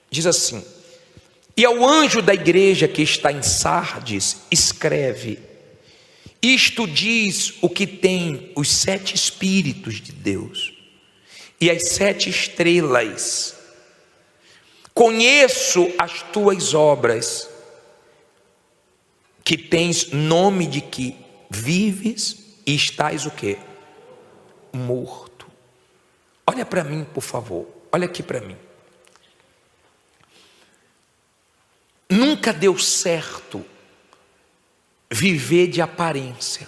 Diz assim: e ao anjo da igreja que está em Sardes, escreve: isto diz o que tem os 7 Espíritos de Deus e as 7 estrelas. Conheço as tuas obras, que tens nome de que vives e estás o quê? Morto. Olha para mim, por favor. Olha aqui para mim. Nunca deu certo viver de aparência.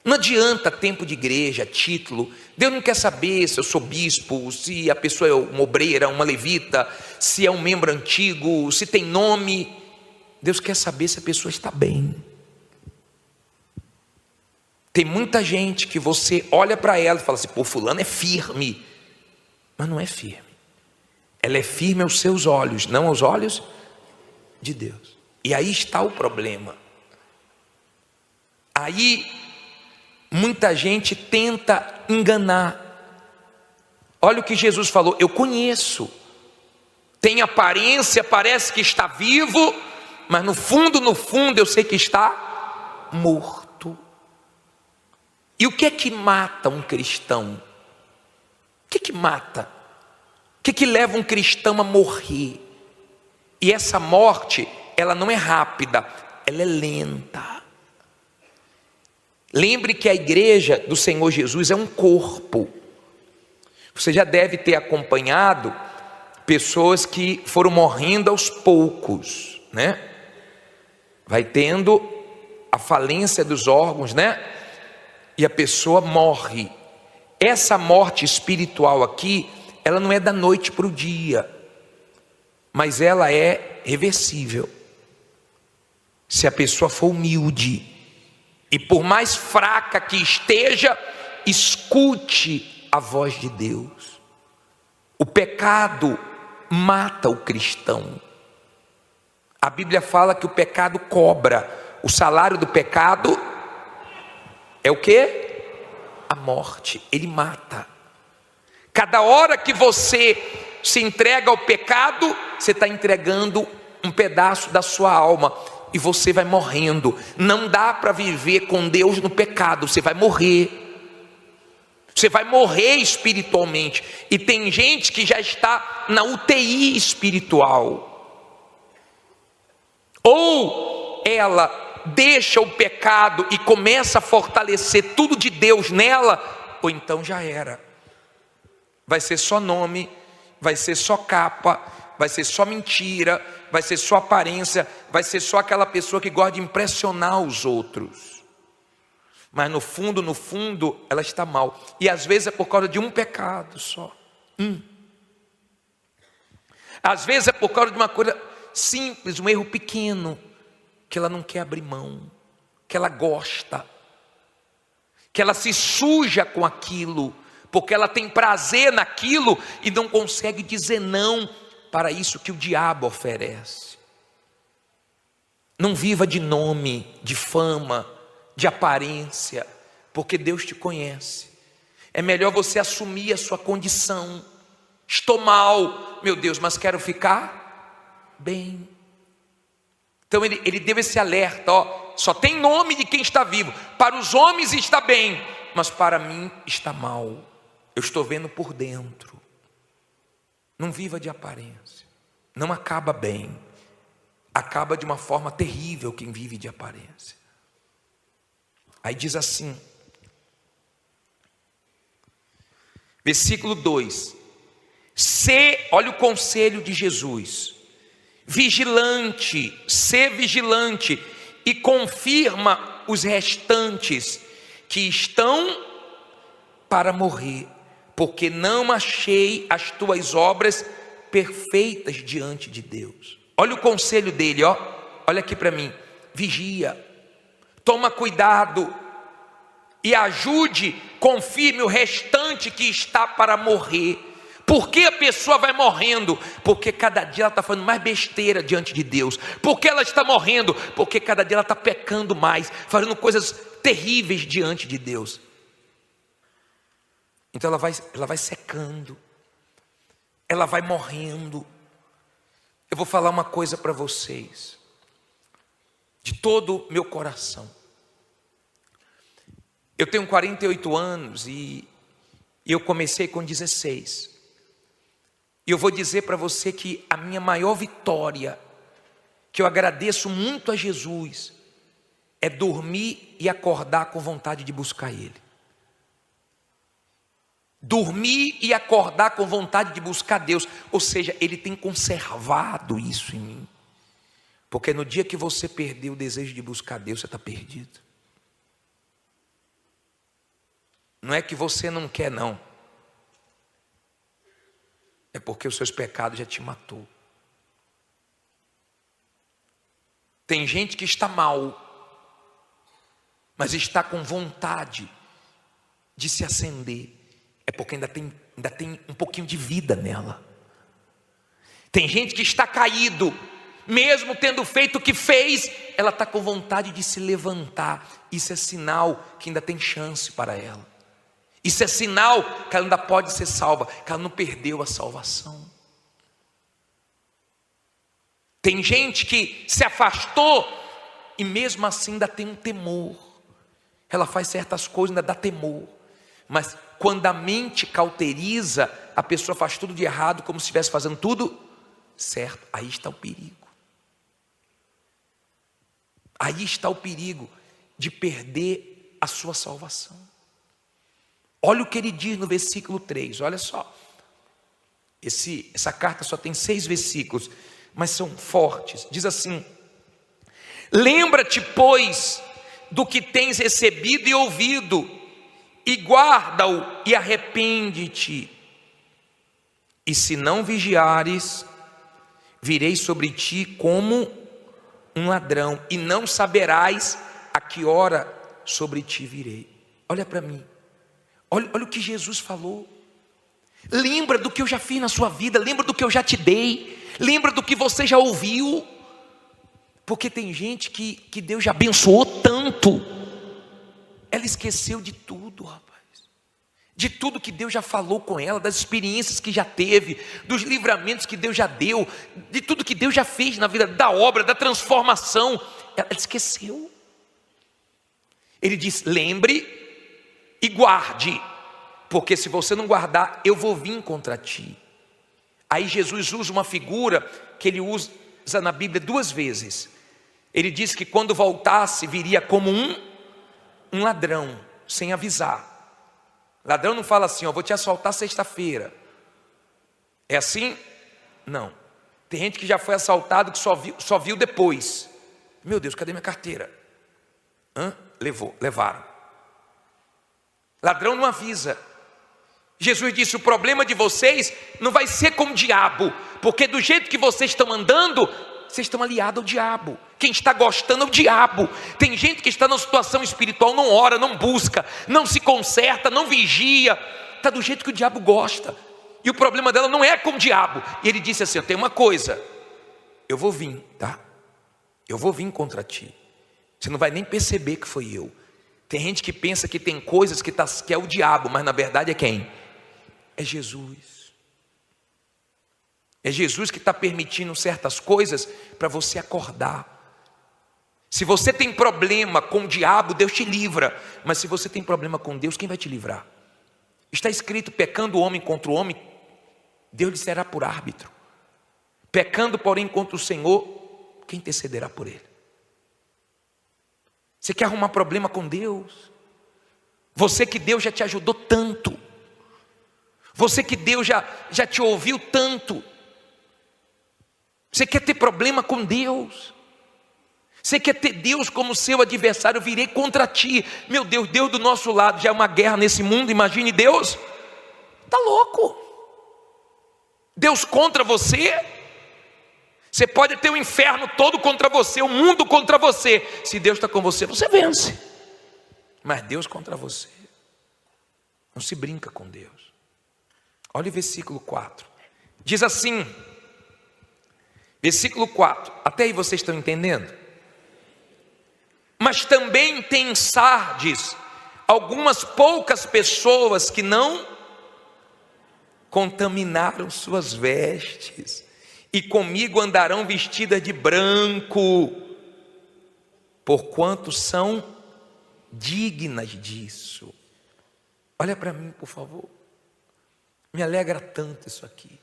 Não adianta tempo de igreja, título. Deus não quer saber se eu sou bispo, se a pessoa é uma obreira, uma levita, se é um membro antigo, se tem nome. Deus quer saber se a pessoa está bem. Tem muita gente que você olha para ela e fala assim: pô, fulano é firme. Mas não é firme. Ela é firme aos seus olhos, não aos olhos de Deus. E aí está o problema. Aí muita gente tenta enganar. Olha o que Jesus falou: eu conheço. Tem aparência, parece que está vivo, mas no fundo eu sei que está morto. E o que é que mata um cristão? O que é que mata? O que é que leva um cristão a morrer? E essa morte, ela não é rápida, ela é lenta. Lembre que a igreja do Senhor Jesus é um corpo. Você já deve ter acompanhado pessoas que foram morrendo aos poucos, né? Vai tendo a falência dos órgãos, né? E a pessoa morre. Essa morte espiritual aqui, ela não é da noite para o dia, mas ela é reversível. Se a pessoa for humilde, e por mais fraca que esteja, escute a voz de Deus. O pecado mata o cristão. A Bíblia fala que o pecado cobra. O salário do pecado é o quê? A morte. Ele mata. Cada hora que você se entrega ao pecado, você está entregando um pedaço da sua alma. E você vai morrendo. Não dá para viver com Deus no pecado. Você vai morrer. Você vai morrer espiritualmente. E tem gente que já está na UTI espiritual. Ou ela deixa o pecado e começa a fortalecer tudo de Deus nela, ou então já era. Vai ser só nome, vai ser só capa, vai ser só mentira, vai ser só aparência, vai ser só aquela pessoa que gosta de impressionar os outros. Mas no fundo, ela está mal. E às vezes é por causa de um pecado só. Às vezes é por causa de uma coisa simples, um erro pequeno, que ela não quer abrir mão, que ela gosta, que ela se suja com aquilo, porque ela tem prazer naquilo e não consegue dizer não para isso que o diabo oferece. Não viva de nome, de fama, de aparência, porque Deus te conhece. É melhor você assumir a sua condição. Estou mal, meu Deus, mas quero ficar bem. Então ele deu esse alerta, ó, só tem nome de quem está vivo. Para os homens está bem, mas para mim está mal. Eu estou vendo por dentro. Não viva de aparência. Não acaba bem. Acaba de uma forma terrível quem vive de aparência. Aí diz assim, versículo 2: olha o conselho de Jesus: vigilante, sê vigilante e confirma os restantes que estão para morrer, porque não achei as tuas obras perfeitas diante de Deus. Olha o conselho dele, ó. Olha aqui para mim: vigia, toma cuidado e ajude, confirme o restante que está para morrer. Por que a pessoa vai morrendo? Porque cada dia ela está fazendo mais besteira diante de Deus. Por que ela está morrendo? Porque cada dia ela está pecando mais, fazendo coisas terríveis diante de Deus. Então ela vai secando. ela vai morrendo. Eu vou falar uma coisa para vocês, de todo o meu coração. Eu tenho 48 anos e eu comecei com 16. E eu vou dizer para você que a minha maior vitória, que eu agradeço muito a Jesus, é dormir e acordar com vontade de buscar Ele. Dormir e acordar com vontade de buscar Deus. Ou seja, Ele tem conservado isso em mim. Porque no dia que você perder o desejo de buscar Deus, você está perdido. Não é que você não quer, não. É porque os seus pecados já te matou. Tem gente que está mal, mas está com vontade de se acender. É porque ainda tem um pouquinho de vida nela. Tem gente que está caído, mesmo tendo feito o que fez, ela está com vontade de se levantar. Isso é sinal que ainda tem chance para ela. Isso é sinal que ela ainda pode ser salva, que ela não perdeu a salvação. Tem gente que se afastou e mesmo assim ainda tem um temor. Ela faz certas coisas, ainda dá temor. Mas quando a mente cauteriza, a pessoa faz tudo de errado, como se estivesse fazendo tudo certo. Aí está o perigo. Aí está o perigo de perder a sua salvação. Olha o que ele diz no versículo 3, olha só. Essa carta só tem 6 versículos, mas são fortes. Diz assim: lembra-te, pois, do que tens recebido e ouvido, e guarda-o e arrepende-te. E se não vigiares, virei sobre ti como um ladrão, e não saberás a que hora sobre ti virei. Olha para mim. Olha o que Jesus falou. Lembra do que eu já fiz na sua vida. Lembra do que eu já te dei. Lembra do que você já ouviu. Porque tem gente que Deus já abençoou tanto, ela esqueceu de tudo, rapaz. De tudo que Deus já falou com ela, das experiências que já teve, dos livramentos que Deus já deu, de tudo que Deus já fez na vida, da obra, da transformação. Ela esqueceu. Ele diz: lembre e guarde, porque se você não guardar, eu vou vir contra ti. Aí Jesus usa uma figura que ele usa na Bíblia 2 vezes. Ele diz que quando voltasse, viria como um ladrão, sem avisar. Ladrão não fala assim: ó, vou te assaltar sexta-feira. É assim? Não. Tem gente que já foi assaltado, que só viu depois. Meu Deus, cadê minha carteira? Levaram. Ladrão não avisa. Jesus disse: o problema de vocês não vai ser com o diabo, porque do jeito que vocês estão andando, vocês estão aliados ao diabo. Quem está gostando é o diabo. Tem gente que está numa situação espiritual, não ora, não busca, não se conserta, não vigia, está do jeito que o diabo gosta. E o problema dela não é com o diabo. E ele disse assim: tem uma coisa, eu vou vir, tá? Eu vou vir contra ti. Você não vai nem perceber que foi eu. Tem gente que pensa que tem coisas que é o diabo, mas na verdade é quem? É Jesus. É Jesus que está permitindo certas coisas para você acordar. Se você tem problema com o diabo, Deus te livra. Mas se você tem problema com Deus, quem vai te livrar? Está escrito: pecando o homem contra o homem, Deus lhe será por árbitro. Pecando, porém, contra o Senhor, quem intercederá por ele? Você quer arrumar problema com Deus? Você que Deus já te ajudou tanto. Você que Deus já te ouviu tanto. Você quer ter problema com Deus? Você quer ter Deus como seu adversário? Eu virei contra ti. Meu Deus, Deus do nosso lado, já é uma guerra nesse mundo. Imagine Deus. Está louco. Deus contra você. Você pode ter o inferno todo contra você, o mundo contra você. Se Deus está com você, você vence. Mas Deus contra você, não se brinca com Deus. Olha o versículo 4. Diz assim, versículo 4. Até aí vocês estão entendendo? Mas também tem em Sardes algumas poucas pessoas que não contaminaram suas vestes, e comigo andarão vestidas de branco, porquanto são dignas disso. Olha para mim, por favor. Me alegra tanto isso aqui.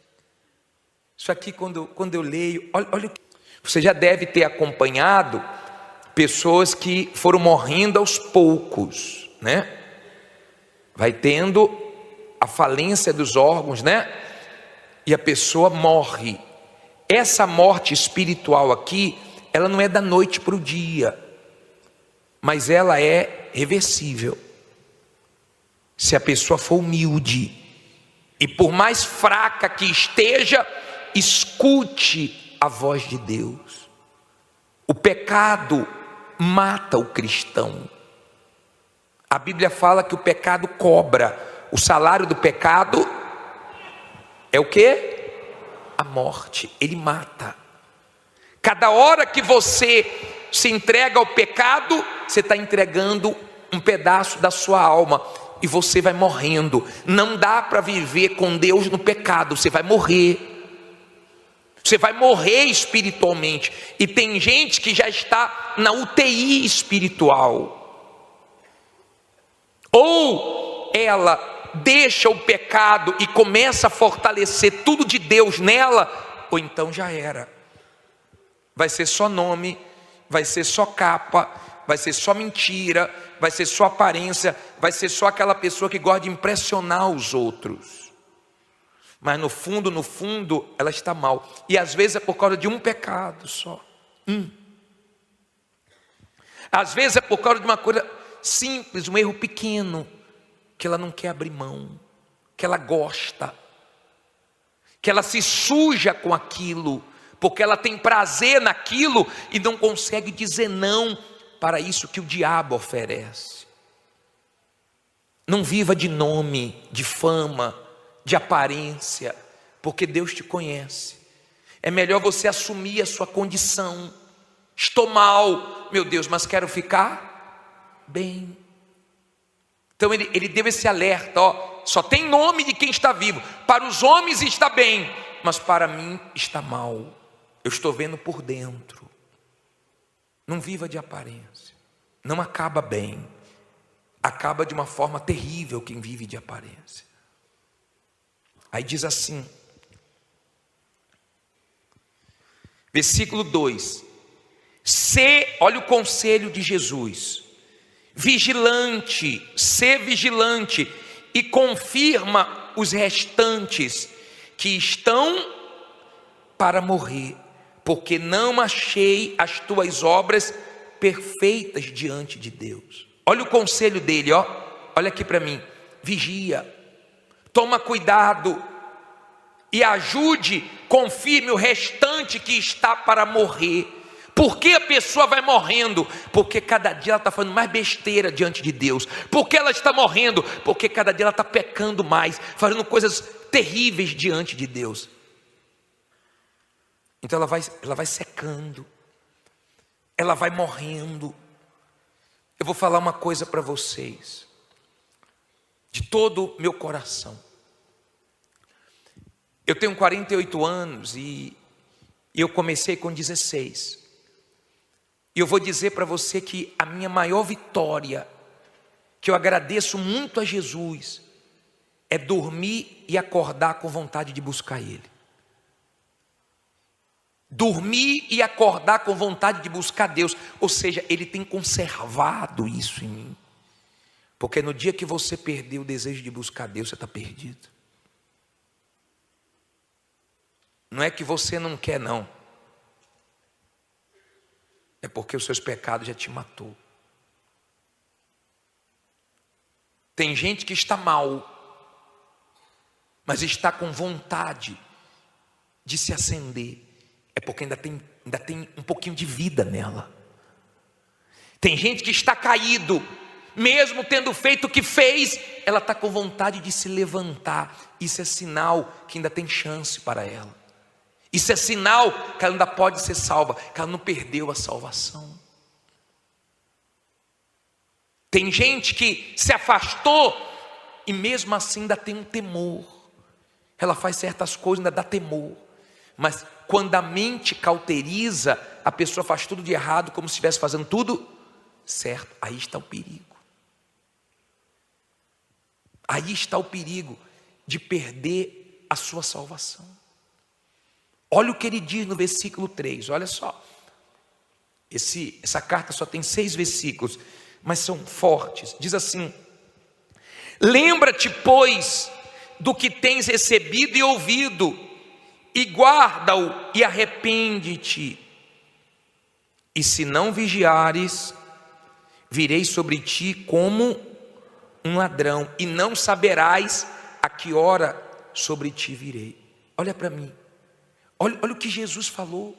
Isso aqui, quando eu leio, olha, você já deve ter acompanhado pessoas que foram morrendo aos poucos, né? Vai tendo a falência dos órgãos, né? E a pessoa morre. Essa morte espiritual aqui, ela não é da noite para o dia, mas ela é reversível. Se a pessoa for humilde, e por mais fraca que esteja, escute a voz de Deus. O pecado mata o cristão. A Bíblia fala que o pecado cobra. O salário do pecado é o quê? A morte. Ele mata. Cada hora que você se entrega ao pecado, você está entregando um pedaço da sua alma, e você vai morrendo. Não dá para viver com Deus no pecado. Você vai morrer. Você vai morrer espiritualmente. E tem gente que já está na UTI espiritual. Ou ela deixa o pecado e começa a fortalecer tudo de Deus nela, ou então já era. Vai ser só nome, vai ser só capa, vai ser só mentira, vai ser só aparência, vai ser só aquela pessoa que gosta de impressionar os outros. Mas no fundo, ela está mal. E às vezes é por causa de um pecado só. Às vezes é por causa de uma coisa simples, um erro pequeno, que ela não quer abrir mão, que ela gosta, que ela se suja com aquilo, porque ela tem prazer naquilo e não consegue dizer não para isso que o diabo oferece. Não viva de nome, de fama, de aparência, porque Deus te conhece. É melhor você assumir a sua condição. Estou mal, meu Deus, mas quero ficar bem. Então ele deu esse alerta, só tem nome de quem está vivo. Para os homens está bem, mas para mim está mal. Eu estou vendo por dentro. Não viva de aparência. Não acaba bem. Acaba de uma forma terrível quem vive de aparência. Aí diz assim, versículo 2: olha o conselho de Jesus, vigilante, ser vigilante, e confirma os restantes que estão para morrer, porque não achei as tuas obras perfeitas diante de Deus. Olha o conselho dele, olha aqui para mim, vigia, toma cuidado e ajude, confirme o restante que está para morrer. Por que a pessoa vai morrendo? Porque cada dia ela está fazendo mais besteira diante de Deus. Por que ela está morrendo? Porque cada dia ela está pecando mais, fazendo coisas terríveis diante de Deus. Então ela vai secando, ela vai morrendo. Eu vou falar uma coisa para vocês, de todo o meu coração. Eu tenho 48 anos e eu comecei com 16. E eu vou dizer para você que a minha maior vitória, que eu agradeço muito a Jesus, é dormir e acordar com vontade de buscar Ele. Dormir e acordar com vontade de buscar Deus. Ou seja, Ele tem conservado isso em mim. Porque no dia que você perder o desejo de buscar Deus, você está perdido. Não é que você não quer, não. É porque os seus pecados já te matou. Tem gente que está mal, mas está com vontade de se acender. É porque ainda tem um pouquinho de vida nela. Tem gente que está caído, mesmo tendo feito o que fez, ela está com vontade de se levantar. Isso é sinal que ainda tem chance para ela. Isso é sinal que ela ainda pode ser salva, que ela não perdeu a salvação. Tem gente que se afastou e mesmo assim ainda tem um temor. ela faz certas coisas, ainda dá temor. Mas quando a mente cauteriza, a pessoa faz tudo de errado, como se estivesse fazendo tudo certo. Aí está o perigo. Aí está o perigo de perder a sua salvação. Olha o que ele diz no versículo 3, olha só. Essa carta só tem 6 versículos, mas são fortes. Diz assim: lembra-te, pois, do que tens recebido e ouvido, e guarda-o e arrepende-te. E se não vigiares, virei sobre ti como um ladrão, e não saberás a que hora sobre ti virei. Olha para mim, olha o que Jesus falou.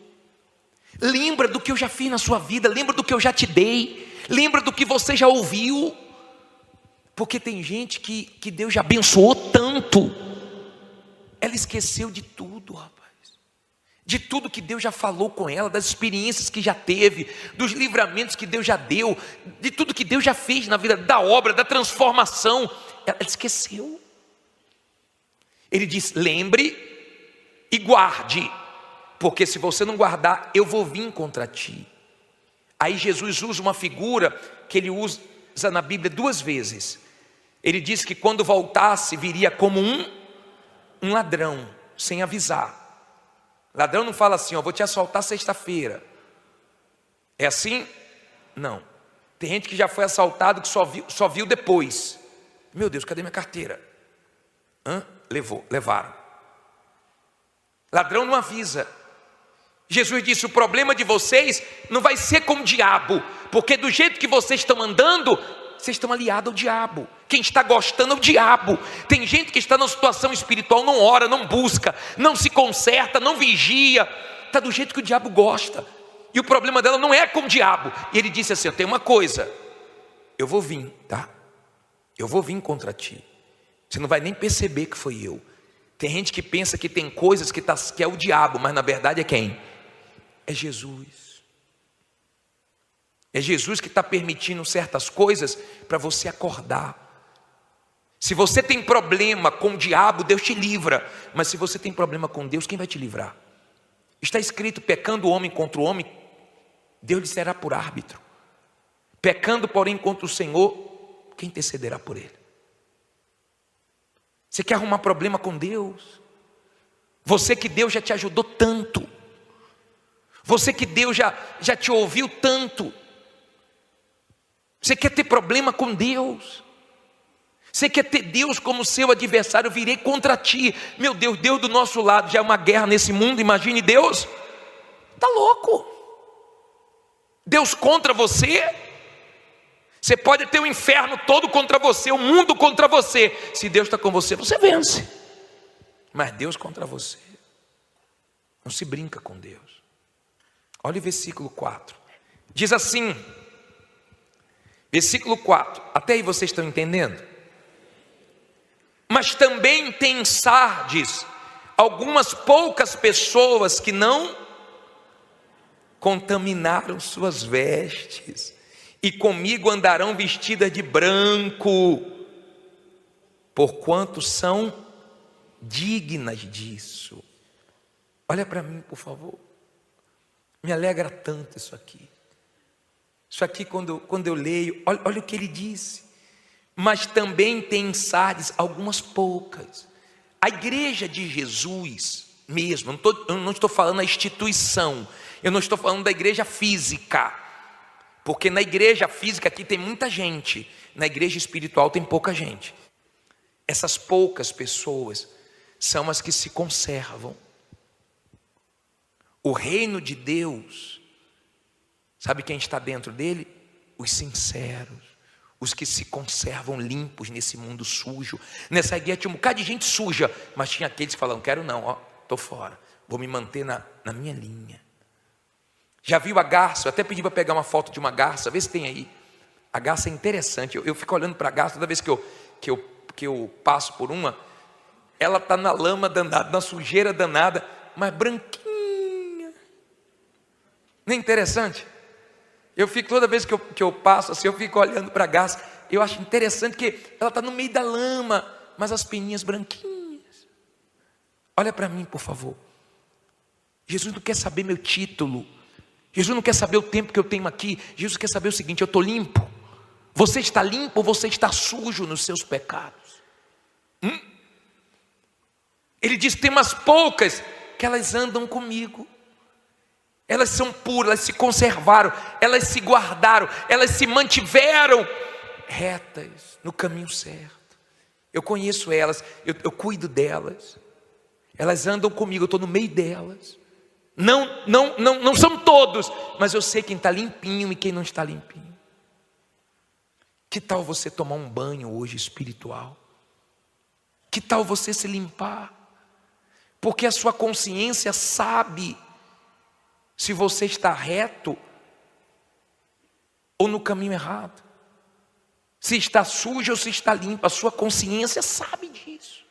Lembra do que eu já fiz na sua vida, lembra do que eu já te dei, lembra do que você já ouviu. Porque tem gente que Deus já abençoou tanto, ela esqueceu de tudo, rapaz. De tudo que Deus já falou com ela, das experiências que já teve, dos livramentos que Deus já deu, de tudo que Deus já fez na vida, da obra, da transformação. Ela esqueceu. Ele diz: lembre e guarde, porque se você não guardar, eu vou vir contra ti. Aí Jesus usa uma figura que ele usa na Bíblia 2 vezes. Ele diz que quando voltasse, viria como um ladrão, sem avisar. Ladrão não fala assim: ó, vou te assaltar sexta-feira. É assim? Não. Tem gente que já foi assaltado, que só viu depois. Meu Deus, cadê minha carteira? Levaram. Ladrão não avisa. Jesus disse: o problema de vocês não vai ser com o diabo, porque do jeito que vocês estão andando, vocês estão aliados ao diabo. Quem está gostando é o diabo. Tem gente que está numa situação espiritual, não ora, não busca, não se conserta, não vigia, está do jeito que o diabo gosta. E o problema dela não é com o diabo. E ele disse assim: eu tenho uma coisa, eu vou vir, tá? Eu vou vir contra ti. Você não vai nem perceber que foi eu. Tem gente que pensa que tem coisas que é o diabo, mas na verdade é quem? É Jesus. É Jesus que está permitindo certas coisas para você acordar. Se você tem problema com o diabo, Deus te livra. Mas se você tem problema com Deus, quem vai te livrar? Está escrito: pecando o homem contra o homem, Deus lhe será por árbitro. Pecando, porém, contra o Senhor, quem intercederá por ele? Você quer arrumar problema com Deus? Você que Deus já te ajudou tanto. Você que Deus já te ouviu tanto. Você quer ter problema com Deus? Você quer ter Deus como seu adversário? Eu virei contra ti. Meu Deus, Deus do nosso lado, já é uma guerra nesse mundo, imagine Deus. Está louco? Deus contra você? Você pode ter o inferno todo contra você, o mundo contra você. Se Deus está com você, você vence. Mas Deus contra você, não se brinca com Deus. Olha o versículo 4. Diz assim, versículo 4. Até aí vocês estão entendendo? Mas também tem em Sardes algumas poucas pessoas que não contaminaram suas vestes, e comigo andarão vestidas de branco, porquanto são dignas disso. Olha para mim, por favor. Me alegra tanto isso aqui. Isso aqui, quando eu leio, olha o que ele disse. Mas também tem em Sardes algumas poucas. A igreja de Jesus mesmo, eu não estou falando da instituição, eu não estou falando da igreja física, porque na igreja física aqui tem muita gente, na igreja espiritual tem pouca gente. Essas poucas pessoas são as que se conservam. O reino de Deus, sabe quem está dentro dele? Os sinceros, os que se conservam limpos nesse mundo sujo. Nessa igreja tinha um bocado de gente suja, mas tinha aqueles que falavam: quero não, estou fora, vou me manter na minha linha. Já viu a garça? Eu até pedi para pegar uma foto de uma garça, vê se tem aí. A garça é interessante, eu fico olhando para a garça toda vez que eu passo por uma. Ela está na lama danada, na sujeira danada, mas branquinha. Não é interessante? Eu fico, toda vez que eu passo assim, eu fico olhando para a garça. Eu acho interessante que ela está no meio da lama, mas as peninhas branquinhas. Olha para mim, por favor. Jesus não quer saber meu título. Jesus não quer saber o tempo que eu tenho aqui. Jesus quer saber o seguinte: eu estou limpo. Você está limpo ou você está sujo nos seus pecados? Ele diz: tem umas poucas que elas andam comigo. Elas são puras, elas se conservaram, elas se guardaram, elas se mantiveram retas no caminho certo. Eu conheço elas, eu cuido delas. Elas andam comigo, eu estou no meio delas. Não são todos, mas eu sei quem está limpinho e quem não está limpinho. Que tal você tomar um banho hoje espiritual? Que tal você se limpar? Porque a sua consciência sabe se você está reto ou no caminho errado. Se está sujo ou se está limpo, a sua consciência sabe disso.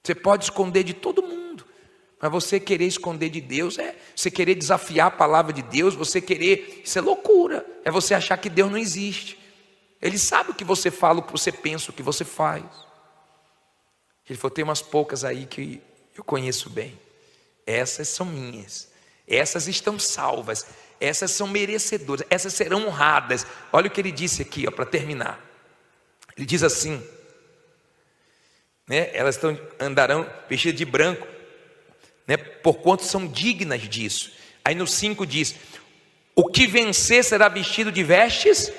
Você pode esconder de todo mundo, mas você querer esconder de Deus você querer desafiar a palavra de Deus, isso é loucura, é você achar que Deus não existe. Ele sabe o que você fala, o que você pensa, o que você faz. Ele falou: tem umas poucas aí que eu conheço bem, essas são minhas, essas estão salvas, essas são merecedoras, essas serão honradas. Olha o que ele disse aqui, para terminar. Ele diz assim, elas andarão vestidas de branco, porquanto são dignas disso. Aí no 5 diz: o que vencer será vestido de vestes.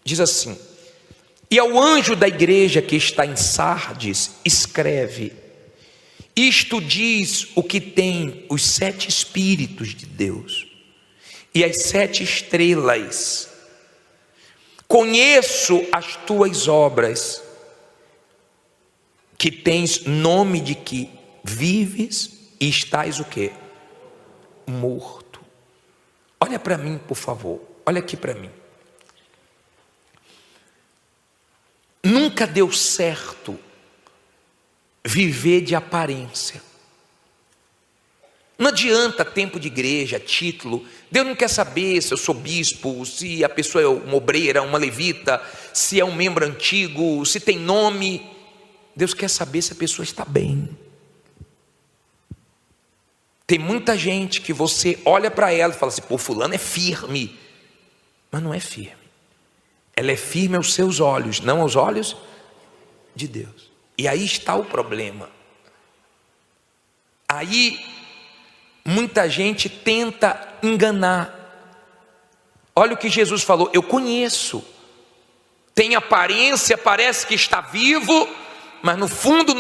Diz assim: e ao anjo da igreja que está em Sardes escreve: isto diz o que tem os 7 Espíritos de Deus e as 7 estrelas. Conheço as tuas obras, que tens nome de que vives e estás o quê? Morto. Olha para mim, por favor, olha aqui para mim. Nunca deu certo viver de aparência. Não adianta tempo de igreja, título. Deus não quer saber se eu sou bispo, se a pessoa é uma obreira, uma levita, se é um membro antigo, se tem nome. Deus quer saber se a pessoa está bem. Tem muita gente que você olha para ela e fala assim: pô, fulano é firme. Mas não é firme. Ela é firme aos seus olhos, não aos olhos de Deus. E aí está o problema. Aí muita gente tenta enganar. Olha o que Jesus falou: eu conheço. Tem aparência, parece que está vivo, mas no fundo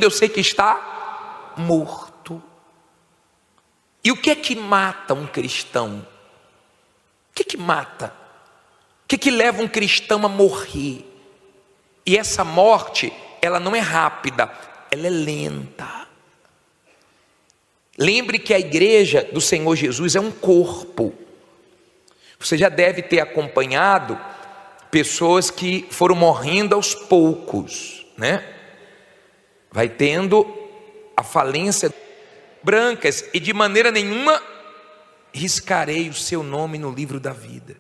eu sei que está morto. E o que é que mata um cristão? O que é que mata? O que leva um cristão a morrer? E essa morte, ela não é rápida, ela é lenta. Lembre que a igreja do Senhor Jesus é um corpo. Você já deve ter acompanhado pessoas que foram morrendo aos poucos, Vai tendo a falência. Brancas, e de maneira nenhuma riscarei o seu nome no livro da vida,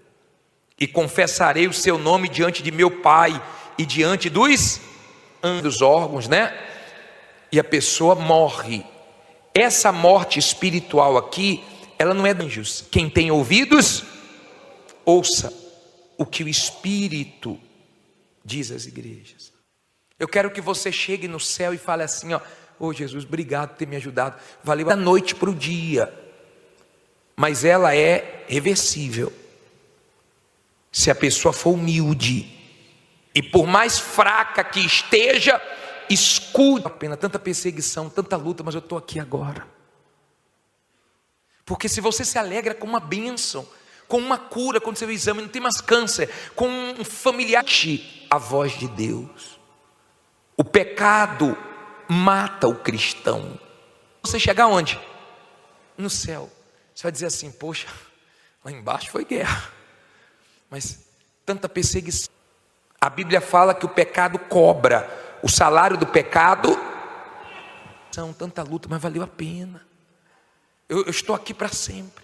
e confessarei o seu nome diante de meu Pai e diante dos órgãos, E a pessoa morre. Essa morte espiritual aqui, ela não é de anjos. Quem tem ouvidos, ouça o que o Espírito diz às igrejas. Eu quero que você chegue no céu e fale assim: ô Jesus, obrigado por ter me ajudado. Valeu da noite para o dia. Mas ela é reversível. Se a pessoa for humilde, e por mais fraca que esteja, escute. A pena, tanta perseguição, tanta luta, mas eu estou aqui agora. Porque se você se alegra com uma bênção, com uma cura, quando você vê o exame, não tem mais câncer, com um familiar, a voz de Deus. O pecado mata o cristão. Você chegar onde? No céu. Você vai dizer assim: poxa, lá embaixo foi guerra, mas tanta perseguição. A Bíblia fala que o pecado cobra, o salário do pecado, são tanta luta, mas valeu a pena. Eu estou aqui para sempre.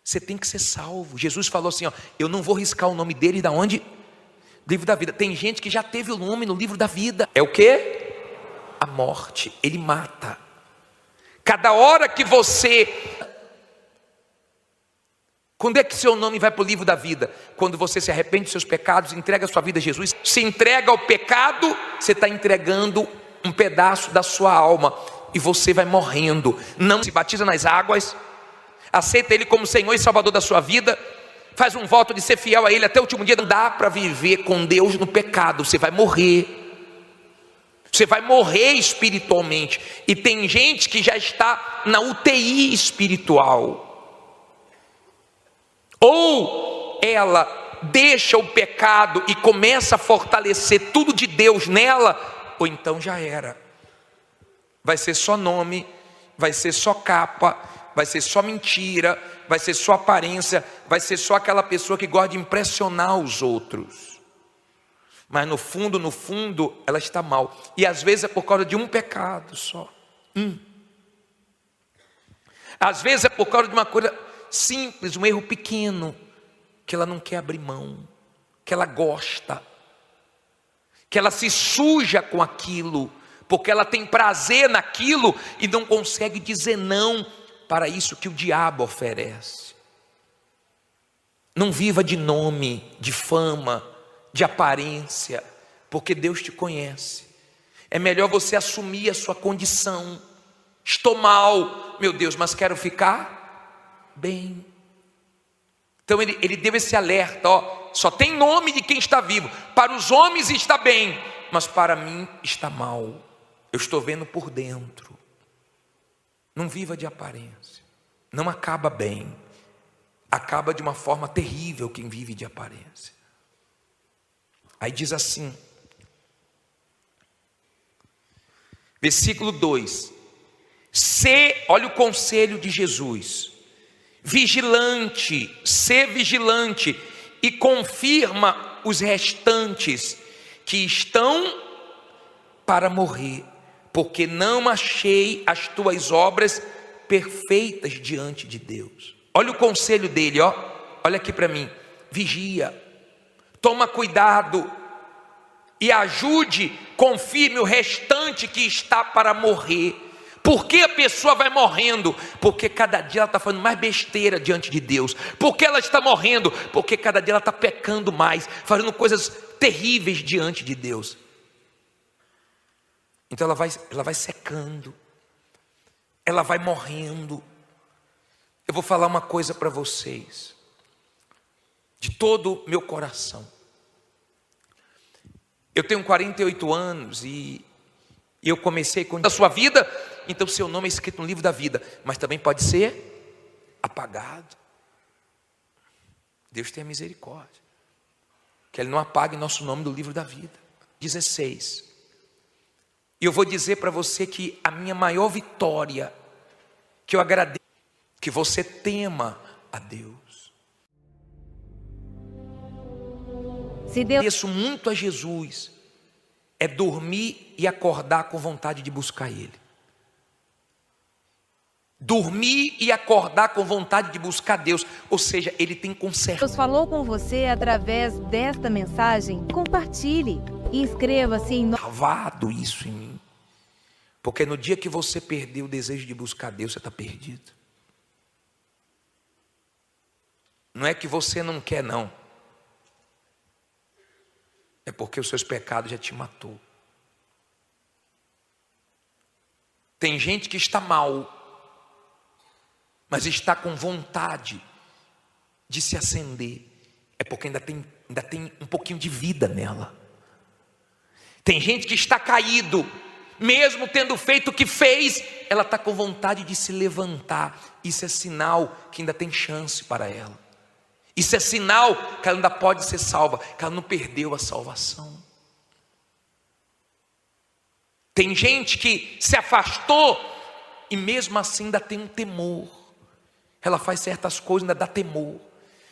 Você tem que ser salvo. Jesus falou assim, ó, eu não vou riscar o nome dele da onde? Livro da vida. Tem gente que já teve o nome no livro da vida. É o quê? A morte. Ele mata. Cada hora que você... Quando é que seu nome vai para o livro da vida? Quando você se arrepende dos seus pecados, entrega a sua vida a Jesus. Se entrega ao pecado, você está entregando um pedaço da sua alma. E você vai morrendo. Não se batiza nas águas. Aceita Ele como Senhor e Salvador da sua vida. Faz um voto de ser fiel a Ele até o último dia. Não dá para viver com Deus no pecado. Você vai morrer. Você vai morrer espiritualmente. E tem gente que já está na UTI espiritual. Ou ela deixa o pecado e começa a fortalecer tudo de Deus nela, ou então já era. Vai ser só nome, vai ser só capa, vai ser só mentira, vai ser só aparência, vai ser só aquela pessoa que gosta de impressionar os outros. Mas no fundo, ela está mal. E às vezes é por causa de um pecado só. Às vezes é por causa de uma coisa simples, um erro pequeno, que ela não quer abrir mão, que ela gosta, que ela se suja com aquilo, porque ela tem prazer naquilo e não consegue dizer não para isso que o diabo oferece. Não viva de nome, de fama, de aparência, porque Deus te conhece. É melhor você assumir a sua condição. Estou mal, meu Deus, mas quero ficar bem. Então ele deu esse alerta, ó, só tem nome de quem está vivo. Para os homens está bem, mas para mim está mal. Eu estou vendo por dentro. Não viva de aparência. Não acaba bem. Acaba de uma forma terrível quem vive de aparência. Aí diz assim, versículo 2: olha o conselho de Jesus. Vigilante, ser vigilante e confirma os restantes que estão para morrer, porque não achei as tuas obras perfeitas diante de Deus. Olha o conselho dele, ó. Olha aqui para mim. Vigia, toma cuidado e ajude, confirme o restante que está para morrer. Por que a pessoa vai morrendo? Porque cada dia ela está fazendo mais besteira diante de Deus. Por que ela está morrendo? Porque cada dia ela está pecando mais, fazendo coisas terríveis diante de Deus. Então ela vai secando, ela vai morrendo. Eu vou falar uma coisa para vocês, de todo o meu coração. Eu tenho 48 anos e eu comecei com a sua vida. Então seu nome é escrito no livro da vida, mas também pode ser apagado. Deus tenha misericórdia, que Ele não apague nosso nome do livro da vida. 16. E eu vou dizer para você que a minha maior vitória, que eu agradeço, que você tema a Deus. Se Deus... Agradeço muito a Jesus, é dormir e acordar com vontade de buscar Ele. Dormir e acordar com vontade de buscar Deus, ou seja, Ele tem conserto. Deus falou com você através desta mensagem, compartilhe e inscreva-se em Gravado isso em mim, porque no dia que você perder o desejo de buscar Deus, você está perdido. Não é que você não quer, não. É porque os seus pecados já te matou. Tem gente que está mal, mas está com vontade de se acender. É porque ainda tem um pouquinho de vida nela. Tem gente que está caído, mesmo tendo feito o que fez, ela está com vontade de se levantar. Isso é sinal que ainda tem chance para ela. Isso é sinal que ela ainda pode ser salva, que ela não perdeu a salvação. Tem gente que se afastou e mesmo assim ainda tem um temor. Ela faz certas coisas, ainda dá temor.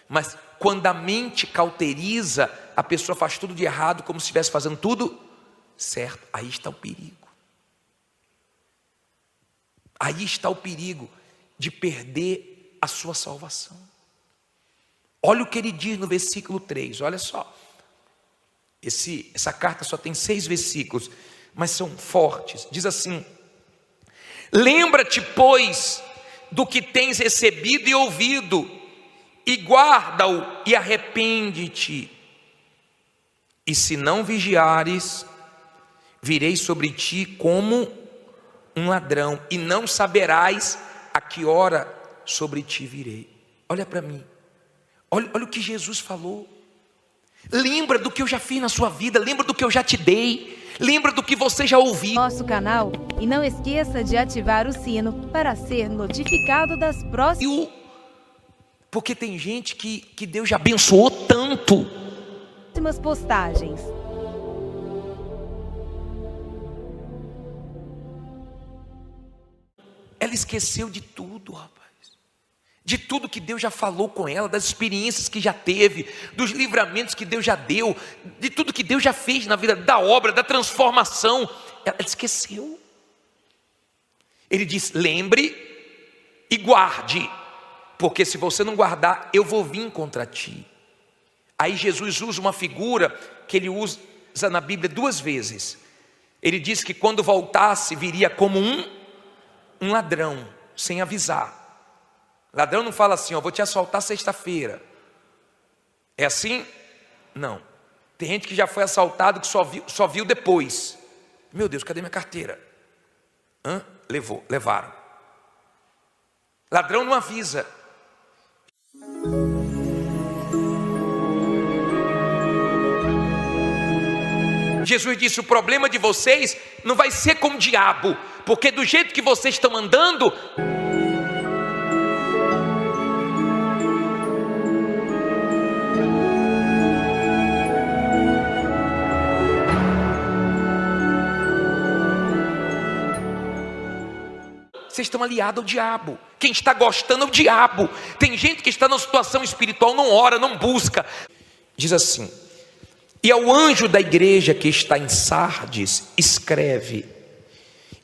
Mas quando a mente cauteriza, a pessoa faz tudo de errado, como se estivesse fazendo tudo certo. Aí está o perigo. Aí está o perigo de perder a sua salvação. Olha o que ele diz no versículo 3, olha só. Essa carta só tem 6 versículos, mas são fortes. Diz assim: lembra-te, pois, do que tens recebido e ouvido, e guarda-o e arrepende-te. E se não vigiares, virei sobre ti como um ladrão, e não saberás a que hora sobre ti virei. Olha para mim, olha o que Jesus falou. Lembra do que eu já fiz na sua vida, lembra do que eu já te dei, lembra do que você já ouviu. Nosso canal, e não esqueça de ativar o sino para ser notificado das próximas. Porque tem gente que Deus já abençoou tanto. Postagens. Ela esqueceu de tudo, rapaz. De tudo que Deus já falou com ela, das experiências que já teve, dos livramentos que Deus já deu, de tudo que Deus já fez na vida, da obra, da transformação. Ela esqueceu. Ele diz: lembre e guarde, porque se você não guardar, eu vou vir contra ti. Aí Jesus usa uma figura que ele usa na Bíblia 2 vezes. Ele diz que quando voltasse, viria como um ladrão, sem avisar. Ladrão não fala assim: ó, vou te assaltar sexta-feira. É assim? Não. Tem gente que já foi assaltado que só viu depois. Meu Deus, cadê minha carteira? Levaram. Ladrão não avisa. Jesus disse: o problema de vocês não vai ser com o diabo, porque do jeito que vocês estão andando, vocês estão aliados ao diabo. Quem está gostando é o diabo. Tem gente que está numa situação espiritual, não ora, não busca. Diz assim: e ao anjo da igreja que está em Sardes, escreve: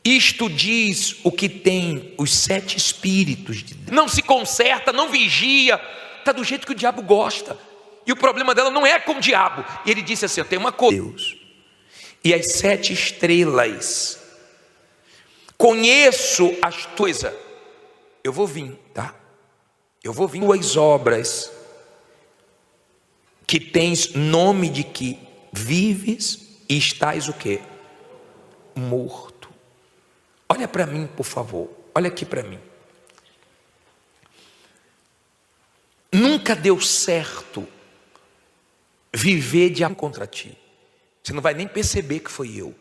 isto diz o que tem os 7 espíritos de Deus. Não se conserta, não vigia, está do jeito que o diabo gosta. E o problema dela não é com o diabo. E ele disse assim: eu tenho uma coisa, Deus, e as 7 estrelas, conheço as tuas. Eu vou vir, tá? Eu vou vir. Tuas obras, que tens nome de que vives e estás o quê? Morto. Olha para mim, por favor. Olha aqui para mim. Nunca deu certo viver de amor contra ti. Você não vai nem perceber que foi eu.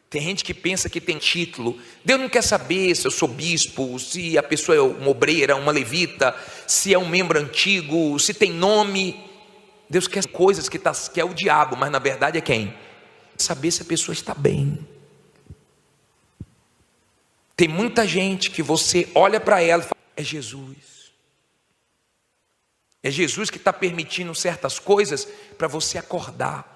Tem gente que pensa que tem título. Deus não quer saber se eu sou bispo, se a pessoa é uma obreira, uma levita, se é um membro antigo, se tem nome. Deus quer coisas que é o diabo, mas na verdade é quem? Saber se a pessoa está bem. Tem muita gente que você olha para ela e fala: é Jesus. É Jesus que está permitindo certas coisas para você acordar.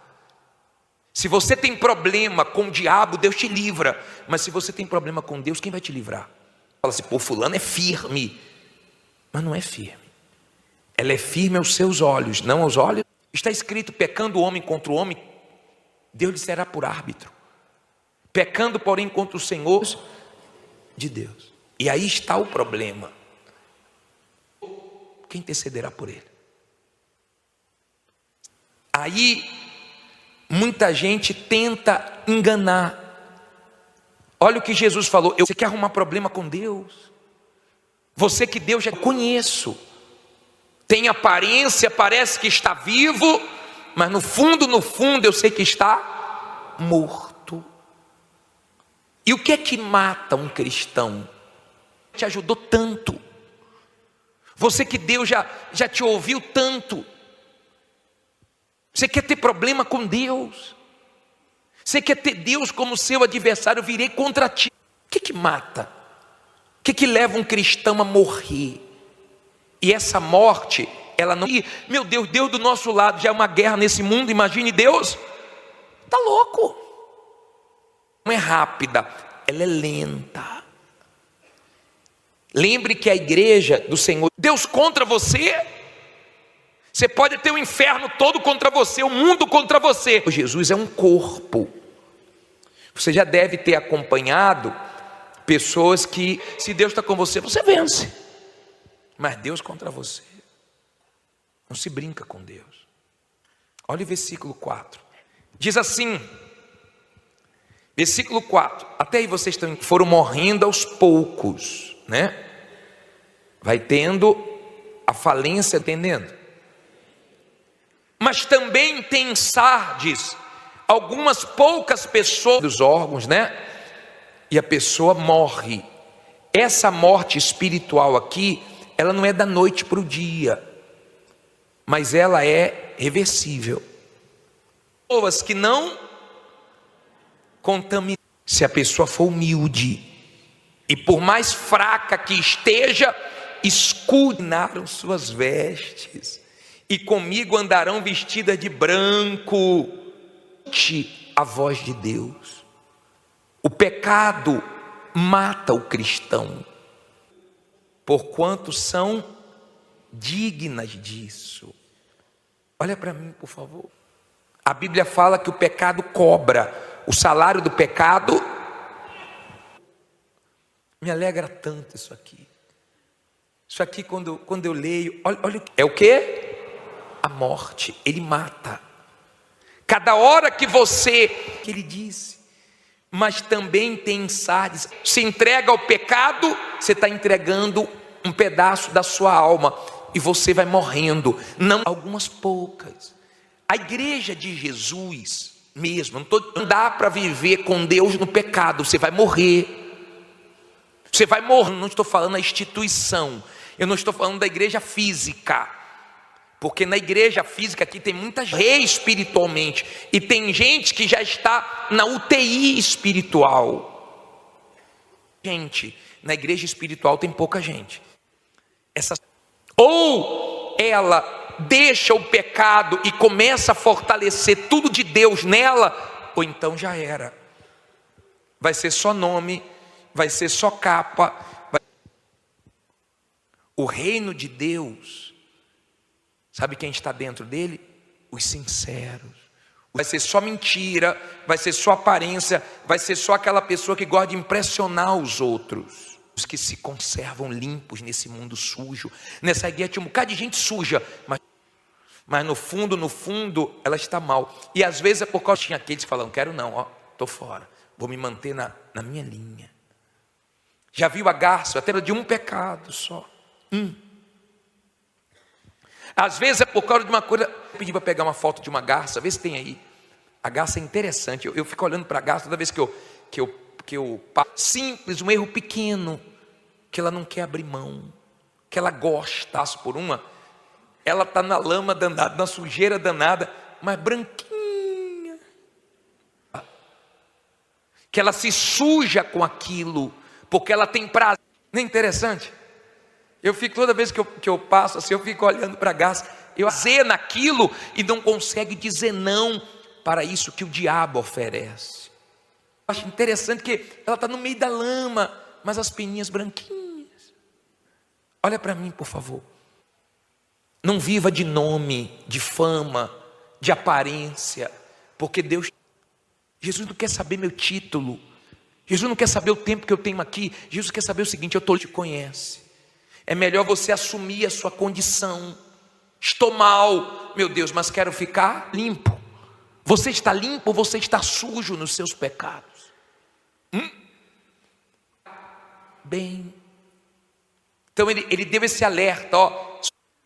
Se você tem problema com o diabo, Deus te livra. Mas se você tem problema com Deus, quem vai te livrar? Fala assim: pô, fulano é firme. Mas não é firme. Ela é firme aos seus olhos, não aos olhos. Está escrito: pecando o homem contra o homem, Deus lhe será por árbitro. Pecando, porém, contra o Senhor de Deus. E aí está o problema. Quem intercederá por ele? Aí muita gente tenta enganar. Olha o que Jesus falou: você quer arrumar problema com Deus? Você que Deus já conheço. Tem aparência, parece que está vivo, mas no fundo eu sei que está morto. E o que é que mata um cristão? Te ajudou tanto. Você que Deus já te ouviu tanto. Você quer ter problema com Deus? Você quer ter Deus como seu adversário? Eu virei contra ti. O que mata? O que leva um cristão a morrer? E essa morte ela não... Meu Deus, Deus do nosso lado, já é uma guerra nesse mundo, imagine Deus. Está louco. Não é rápida, ela é lenta. Lembre que a igreja do Senhor, Deus contra você, você pode ter o inferno todo contra você, o mundo contra você. Jesus é um corpo. Você já deve ter acompanhado pessoas que, se Deus está com você, você vence. Mas Deus contra você. Não se brinca com Deus. Olha o versículo 4. Diz assim, versículo 4. Até aí vocês foram morrendo aos poucos, né? Vai tendo a falência, entendendo? Mas também tem em Sardes algumas poucas pessoas dos órgãos, né? E a pessoa morre. Essa morte espiritual aqui, ela não é da noite para o dia, mas ela é reversível. Pessoas que não contaminam. Se a pessoa for humilde, e por mais fraca que esteja, escudinaram suas vestes, e comigo andarão vestidas de branco. A voz de Deus. O pecado mata o cristão, porquanto são dignas disso. Olha para mim, por favor. A Bíblia fala que o pecado cobra. O salário do pecado. Me alegra tanto isso aqui. Isso aqui quando eu leio, olha, é o que? A morte, ele mata. Cada hora que você, que ele disse, mas também tem em Sardes, se entrega ao pecado, você está entregando um pedaço da sua alma, e você vai morrendo, não algumas poucas. A igreja de Jesus mesmo, não dá para viver com Deus no pecado, você vai morrer. Você vai morrer, não estou falando da instituição, eu não estou falando da igreja física, porque na igreja física aqui tem muita gente espiritualmente, e tem gente que já está na UTI espiritual. Gente, na igreja espiritual tem pouca gente. Ou ela deixa o pecado e começa a fortalecer tudo de Deus nela, ou então já era. Vai ser só nome, vai ser só capa. O reino de Deus, sabe quem está dentro dele? Os sinceros. Vai ser só mentira, vai ser só aparência, vai ser só aquela pessoa que gosta de impressionar os outros. Os que se conservam limpos nesse mundo sujo. Nessa guerra tinha um bocado de gente suja, mas no fundo, ela está mal. E às vezes é por causa tinha aqueles que falam, quero não, ó, estou fora, vou me manter na minha linha. Já viu a garça, até de um pecado só. Às vezes é por causa de uma coisa. Eu pedi para pegar uma foto de uma garça, vê se tem aí. A garça é interessante. Eu fico olhando para a garça toda vez que eu simples, um erro pequeno, que ela não quer abrir mão, que ela gosta por uma. Ela está na lama danada, na sujeira danada, mas branquinha. Que ela se suja com aquilo, porque ela tem prazer. Não é interessante? Eu fico, toda vez que eu passo assim, eu fico olhando para a garça, eu prazer naquilo e não consegue dizer não para isso que o diabo oferece. Eu acho interessante que ela está no meio da lama, mas as peninhas branquinhas. Olha para mim, por favor. Não viva de nome, de fama, de aparência, porque Jesus não quer saber meu título, Jesus não quer saber o tempo que eu tenho aqui, Jesus quer saber o seguinte, eu te conhece. É melhor você assumir a sua condição. Estou mal, meu Deus, mas quero ficar limpo. Você está limpo ou você está sujo nos seus pecados? Bem. Então ele deu esse alerta, ó.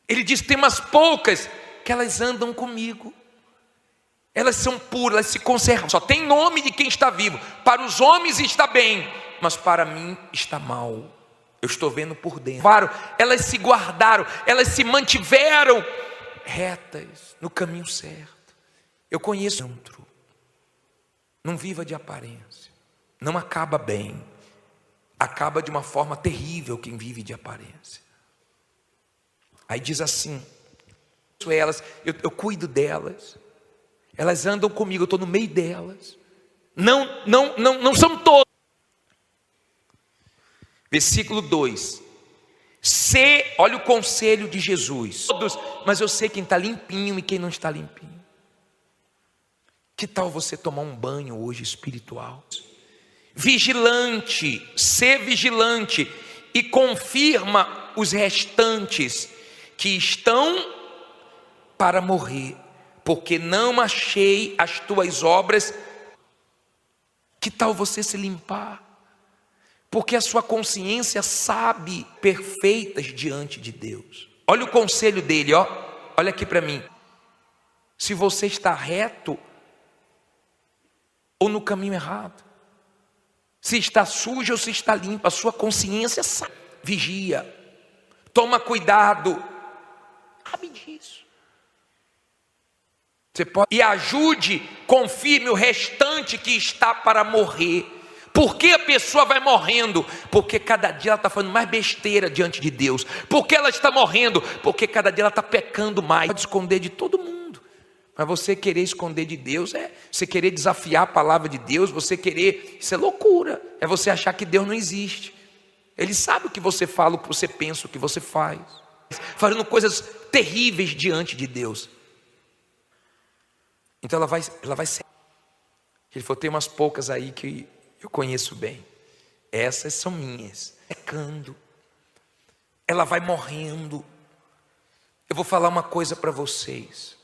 Ele diz, tem umas poucas que elas andam comigo. Elas são puras, elas se conservam. Só tem nome de quem está vivo. Para os homens está bem, mas para mim está mal. Eu estou vendo por dentro. Elas se guardaram, elas se mantiveram retas no caminho certo. Eu conheço dentro. Não viva de aparência. Não acaba bem. Acaba de uma forma terrível quem vive de aparência. Aí diz assim, elas, eu cuido delas. Elas andam comigo, eu estou no meio delas. Não são todos. Versículo 2. Olha o conselho de Jesus. Todos, mas eu sei quem está limpinho e quem não está limpinho. Que tal você tomar um banho hoje espiritual? Vigilante, ser vigilante e confirma os restantes que estão para morrer, porque não achei as tuas obras. Que tal você se limpar? Porque a sua consciência sabe perfeitas diante de Deus. Olha o conselho dele, ó. Olha aqui para mim. Se você está reto ou no caminho errado, se está sujo ou se está limpo, a sua consciência sabe. Vigia, toma cuidado, sabe disso. Você pode, e ajude, confirme o restante que está para morrer. Por que a pessoa vai morrendo? Porque cada dia ela está fazendo mais besteira diante de Deus. Por que ela está morrendo? Porque cada dia ela está pecando mais. Pode esconder de todo mundo. Mas você querer esconder de Deus é você querer desafiar a palavra de Deus, você querer, isso é loucura. É você achar que Deus não existe. Ele sabe o que você fala, o que você pensa, o que você faz. Fazendo coisas terríveis diante de Deus. Então ela vai ser. Ele falou, tem umas poucas aí que eu conheço bem. Essas são minhas. Pecando. Ela vai morrendo. Eu vou falar uma coisa para vocês.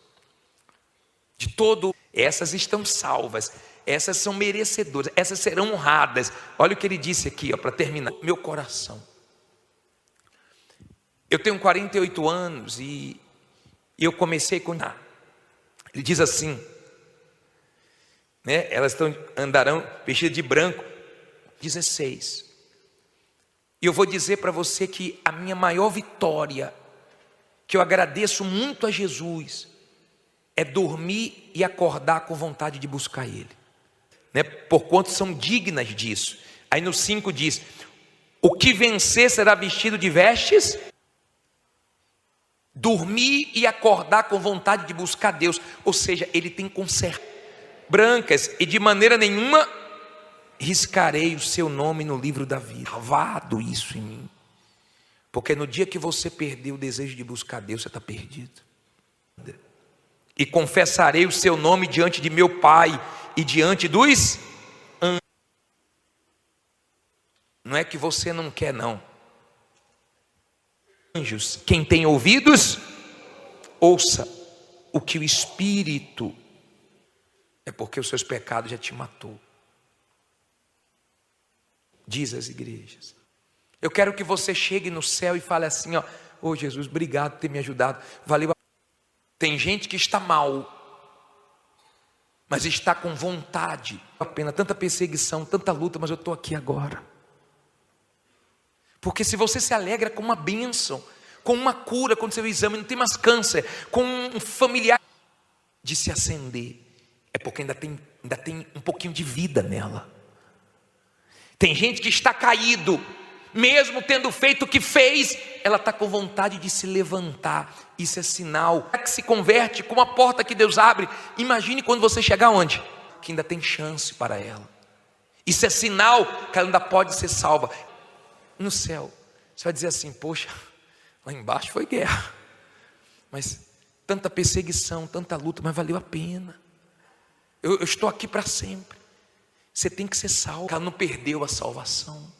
Essas estão salvas. Essas são merecedoras. Essas serão honradas. Olha o que ele disse aqui, para terminar. Meu coração. Eu tenho 48 anos e eu comecei com... Ele diz assim, né? Elas andarão vestidas de branco. 16. E eu vou dizer para você que a minha maior vitória, que eu agradeço muito a Jesus, é dormir e acordar com vontade de buscar Ele, né? Porquanto são dignas disso. Aí no 5 diz, o que vencer será vestido de vestes. Dormir e acordar com vontade de buscar Deus. Ou seja, ele tem conserto. Brancas, e de maneira nenhuma riscarei o seu nome no livro da vida. Gravado isso em mim. Porque no dia que você perder o desejo de buscar Deus, você está perdido. E confessarei o seu nome diante de meu Pai e diante dos anjos. Não é que você não quer, não. Anjos, quem tem ouvidos, ouça o que o Espírito. É porque os seus pecados já te matou. Diz às igrejas. Eu quero que você chegue no céu e fale assim, ó, ô Jesus, obrigado por ter me ajudado, valeu. Tem gente que está mal, mas está com vontade. A pena, tanta perseguição, tanta luta, mas eu estou aqui agora. Porque se você se alegra com uma bênção, com uma cura, quando seu exame não tem mais câncer, com um familiar de se acender, é porque ainda tem um pouquinho de vida nela. Tem gente que está caído, mesmo tendo feito o que fez, ela está com vontade de se levantar. Isso é sinal que se converte com uma porta que Deus abre. Imagine quando você chegar onde? Que ainda tem chance para ela. Isso é sinal que ela ainda pode ser salva. No céu, você vai dizer assim, poxa, lá embaixo foi guerra, mas tanta perseguição, tanta luta, mas valeu a pena. Eu estou aqui para sempre. Você tem que ser salvo. Ela não perdeu a salvação.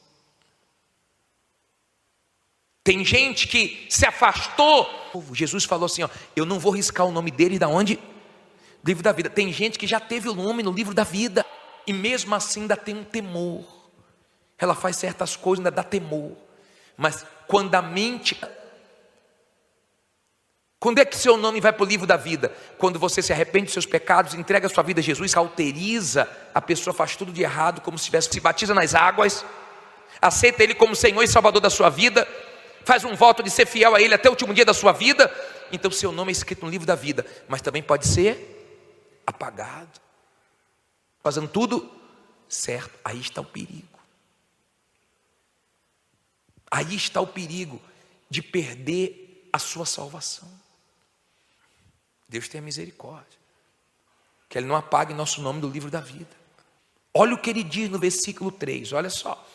Tem gente que se afastou. Jesus falou assim, ó, eu não vou riscar o nome dele da onde? Livro da vida. Tem gente que já teve o nome no livro da vida e mesmo assim ainda tem um temor. Ela faz certas coisas, ainda dá temor. Mas quando a mente... Quando é que seu nome vai para o livro da vida? Quando você se arrepende dos seus pecados, entrega a sua vida a Jesus, cauteriza, a pessoa faz tudo de errado, como se tivesse, se batiza nas águas, aceita Ele como Senhor e Salvador da sua vida, faz um voto de ser fiel a Ele até o último dia da sua vida, então seu nome é escrito no livro da vida, mas também pode ser apagado, fazendo tudo certo. Aí está o perigo. Aí está o perigo de perder a sua salvação. Deus tenha misericórdia, que Ele não apague nosso nome do livro da vida. Olha o que Ele diz no versículo 3, olha só.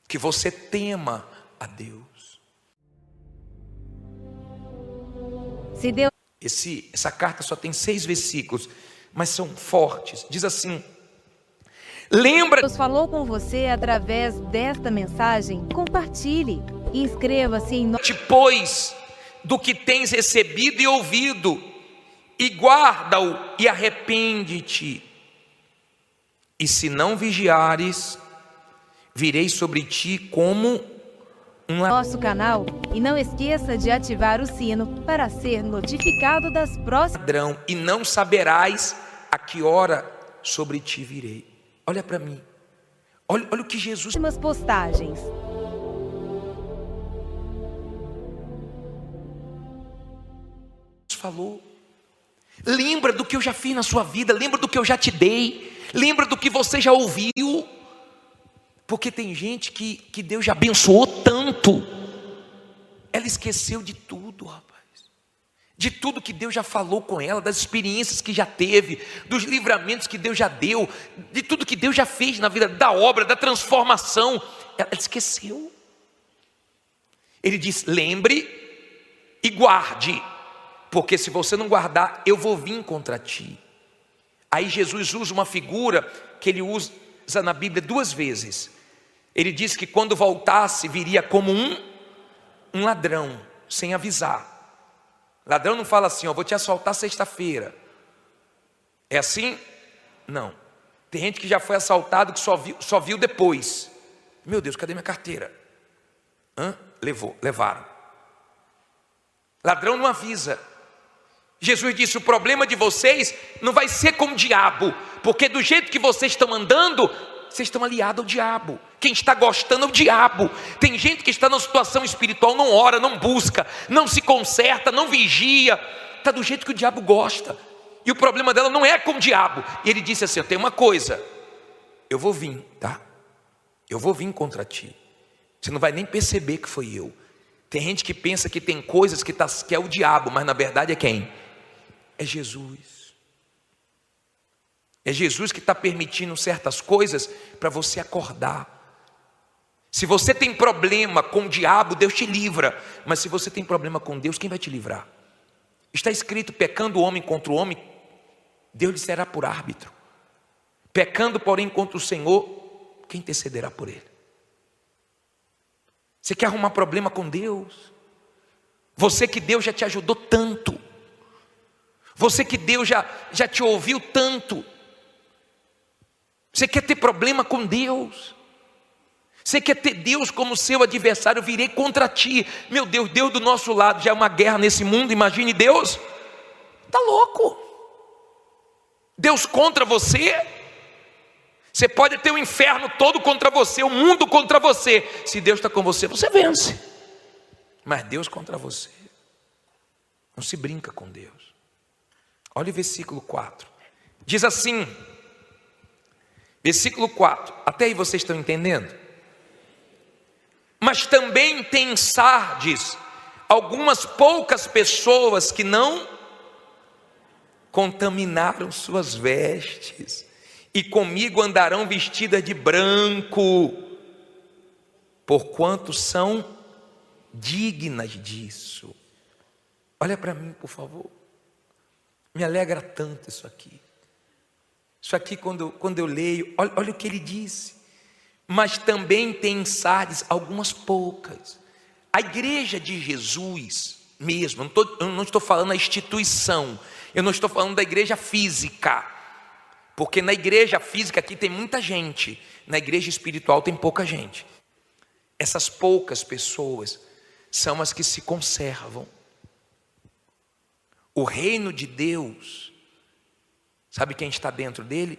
Que você tema a Deus. Se Deus... Essa carta só tem 6 versículos, mas são fortes. Diz assim: lembra... Deus falou com você através desta mensagem, compartilhe e inscreva-se em Pois do que tens recebido e ouvido, e guarda-o e arrepende-te. E se não vigiares, virei sobre ti como nosso canal e não esqueça de ativar o sino para ser notificado das próximas ladrão, e não saberás a que hora sobre ti virei. Olha para mim, olha o que Jesus postagens. falou. Lembra do que eu já fiz na sua vida, lembra do que eu já te dei, lembra do que você já ouviu. Porque tem gente que Deus já abençoou tanto, ela esqueceu de tudo, rapaz. De tudo que Deus já falou com ela, das experiências que já teve, dos livramentos que Deus já deu, de tudo que Deus já fez na vida, da obra, da transformação. Ela esqueceu. Ele diz: lembre e guarde, porque se você não guardar, eu vou vir contra ti. Aí Jesus usa uma figura que ele usa na Bíblia 2 vezes. Ele diz que quando voltasse, viria como um ladrão, sem avisar. Ladrão não fala assim: ó, vou te assaltar sexta-feira. É assim? Não. Tem gente que já foi assaltado, que só viu depois. Meu Deus, cadê minha carteira? Levaram. Ladrão não avisa. Jesus disse: o problema de vocês não vai ser com o diabo, porque do jeito que vocês estão andando, vocês estão aliados ao diabo. Quem está gostando é o diabo. Tem gente que está numa situação espiritual, não ora, não busca, não se conserta, não vigia, está do jeito que o diabo gosta, e o problema dela não é com o diabo. E ele disse assim: eu tenho uma coisa, eu vou vir, tá? Eu vou vir contra ti, você não vai nem perceber que foi eu. Tem gente que pensa que tem coisas que é o diabo, mas na verdade é quem? É Jesus. É Jesus que está permitindo certas coisas para você acordar. Se você tem problema com o diabo, Deus te livra. Mas se você tem problema com Deus, quem vai te livrar? Está escrito: pecando o homem contra o homem, Deus lhe será por árbitro. Pecando, porém, contra o Senhor, quem intercederá por ele? Você quer arrumar problema com Deus? Você que Deus já te ajudou tanto, você que Deus já te ouviu tanto, você quer ter problema com Deus? Você quer ter Deus como seu adversário? Eu virei contra ti. Meu Deus, Deus do nosso lado, já é uma guerra nesse mundo, imagine Deus. Está louco? Deus contra você? Você pode ter o inferno todo contra você, o mundo contra você. Se Deus está com você, você vence. Mas Deus contra você, não se brinca com Deus. Olha o versículo 4. Diz assim, versículo 4. Até aí vocês estão entendendo? Mas também tem em Sardes algumas poucas pessoas que não contaminaram suas vestes, e comigo andarão vestidas de branco, porquanto são dignas disso. Olha para mim, por favor. Me alegra tanto isso aqui. Isso aqui, quando eu leio, olha o que ele disse. Mas também tem em Sardes algumas poucas. A igreja de Jesus mesmo, eu não estou falando da instituição, eu não estou falando da igreja física, porque na igreja física aqui tem muita gente, na igreja espiritual tem pouca gente. Essas poucas pessoas são as que se conservam. O reino de Deus, sabe quem está dentro dele?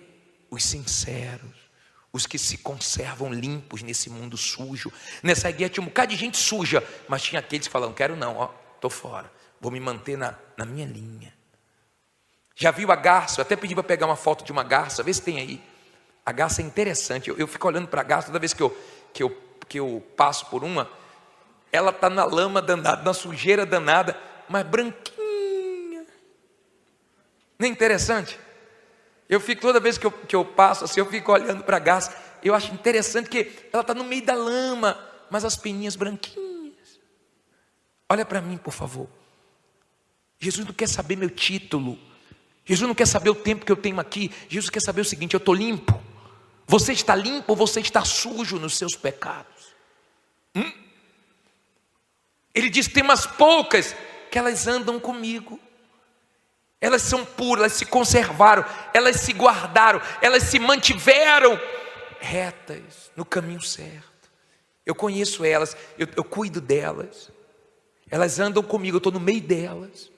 Os sinceros, os que se conservam limpos nesse mundo sujo. Nessa igreja tinha um bocado de gente suja, mas tinha aqueles que falavam: quero não, estou fora, vou me manter na minha linha. Já viu a garça? Eu até pedi para pegar uma foto de uma garça, vê se tem aí. A garça é interessante, eu fico olhando para a garça toda vez que eu passo por uma. Ela está na lama danada, na sujeira danada, mas branquinha. Não é interessante? Eu fico, toda vez que eu passo assim, eu fico olhando para a garça. Eu acho interessante que ela está no meio da lama, mas as peninhas branquinhas. Olha para mim, por favor. Jesus não quer saber meu título. Jesus não quer saber o tempo que eu tenho aqui. Jesus quer saber o seguinte: eu estou limpo. Você está limpo ou você está sujo nos seus pecados? Ele diz que tem umas poucas que elas andam comigo. Elas são puras, elas se conservaram, elas se guardaram, elas se mantiveram retas no caminho certo. Eu conheço elas, eu cuido delas. Elas andam comigo, eu estou no meio delas.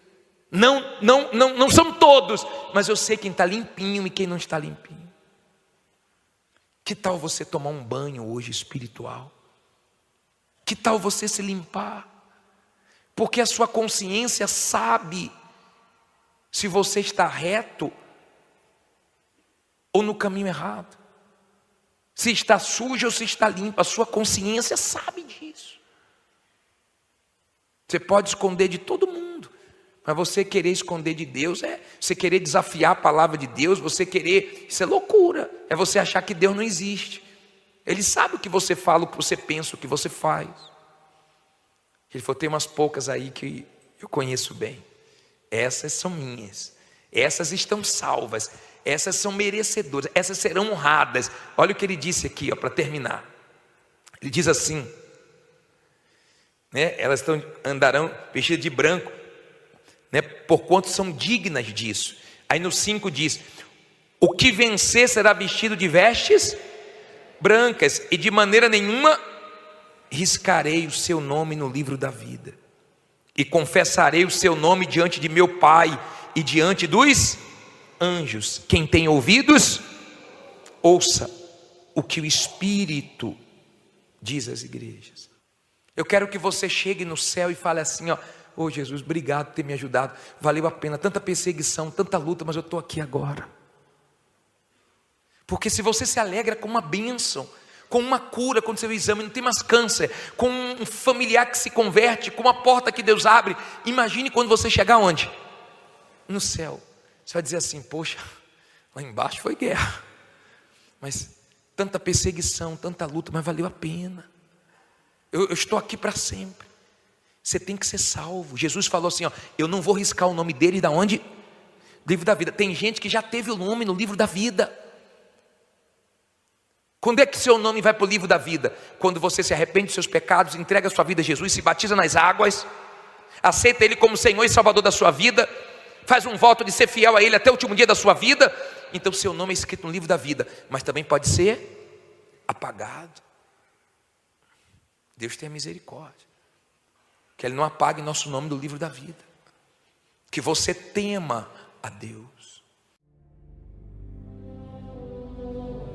Não são todos, mas eu sei quem está limpinho e quem não está limpinho. Que tal você tomar um banho hoje espiritual? Que tal você se limpar? Porque a sua consciência sabe se você está reto ou no caminho errado. Se está sujo ou se está limpo, a sua consciência sabe disso. Você pode esconder de todo mundo, mas você querer esconder de Deus você querer desafiar a palavra de Deus, isso é loucura, é você achar que Deus não existe. Ele sabe o que você fala, o que você pensa, o que você faz. Ele falou: tem umas poucas aí que eu conheço bem. Essas são minhas, essas estão salvas, essas são merecedoras, essas serão honradas. Olha o que ele disse aqui, para terminar. Ele diz assim, né? Elas andarão vestidas de branco, né? Porquanto são dignas disso. Aí no 5 diz: o que vencer será vestido de vestes brancas, e de maneira nenhuma riscarei o seu nome no livro da vida, e confessarei o seu nome diante de meu Pai e diante dos anjos. Quem tem ouvidos, ouça o que o Espírito diz às igrejas. Eu quero que você chegue no céu e fale assim: ó Jesus, obrigado por ter me ajudado, valeu a pena, tanta perseguição, tanta luta, mas eu estou aqui agora. Porque se você se alegra com uma bênção, com uma cura, quando você vê o exame, não tem mais câncer, com um familiar que se converte, com uma porta que Deus abre, imagine quando você chegar onde? No céu. Você vai dizer assim: poxa, lá embaixo foi guerra, mas tanta perseguição, tanta luta, mas valeu a pena. Eu estou aqui para sempre. Você tem que ser salvo. Jesus falou assim: eu não vou riscar o nome dele da onde? Livro da vida. Tem gente que já teve o nome no livro da vida. Quando é que seu nome vai para o livro da vida? Quando você se arrepende dos seus pecados, entrega a sua vida a Jesus, se batiza nas águas, aceita Ele como Senhor e Salvador da sua vida, faz um voto de ser fiel a Ele até o último dia da sua vida, então seu nome é escrito no livro da vida, mas também pode ser apagado. Deus tenha misericórdia, que Ele não apague nosso nome do livro da vida, que você tema a Deus.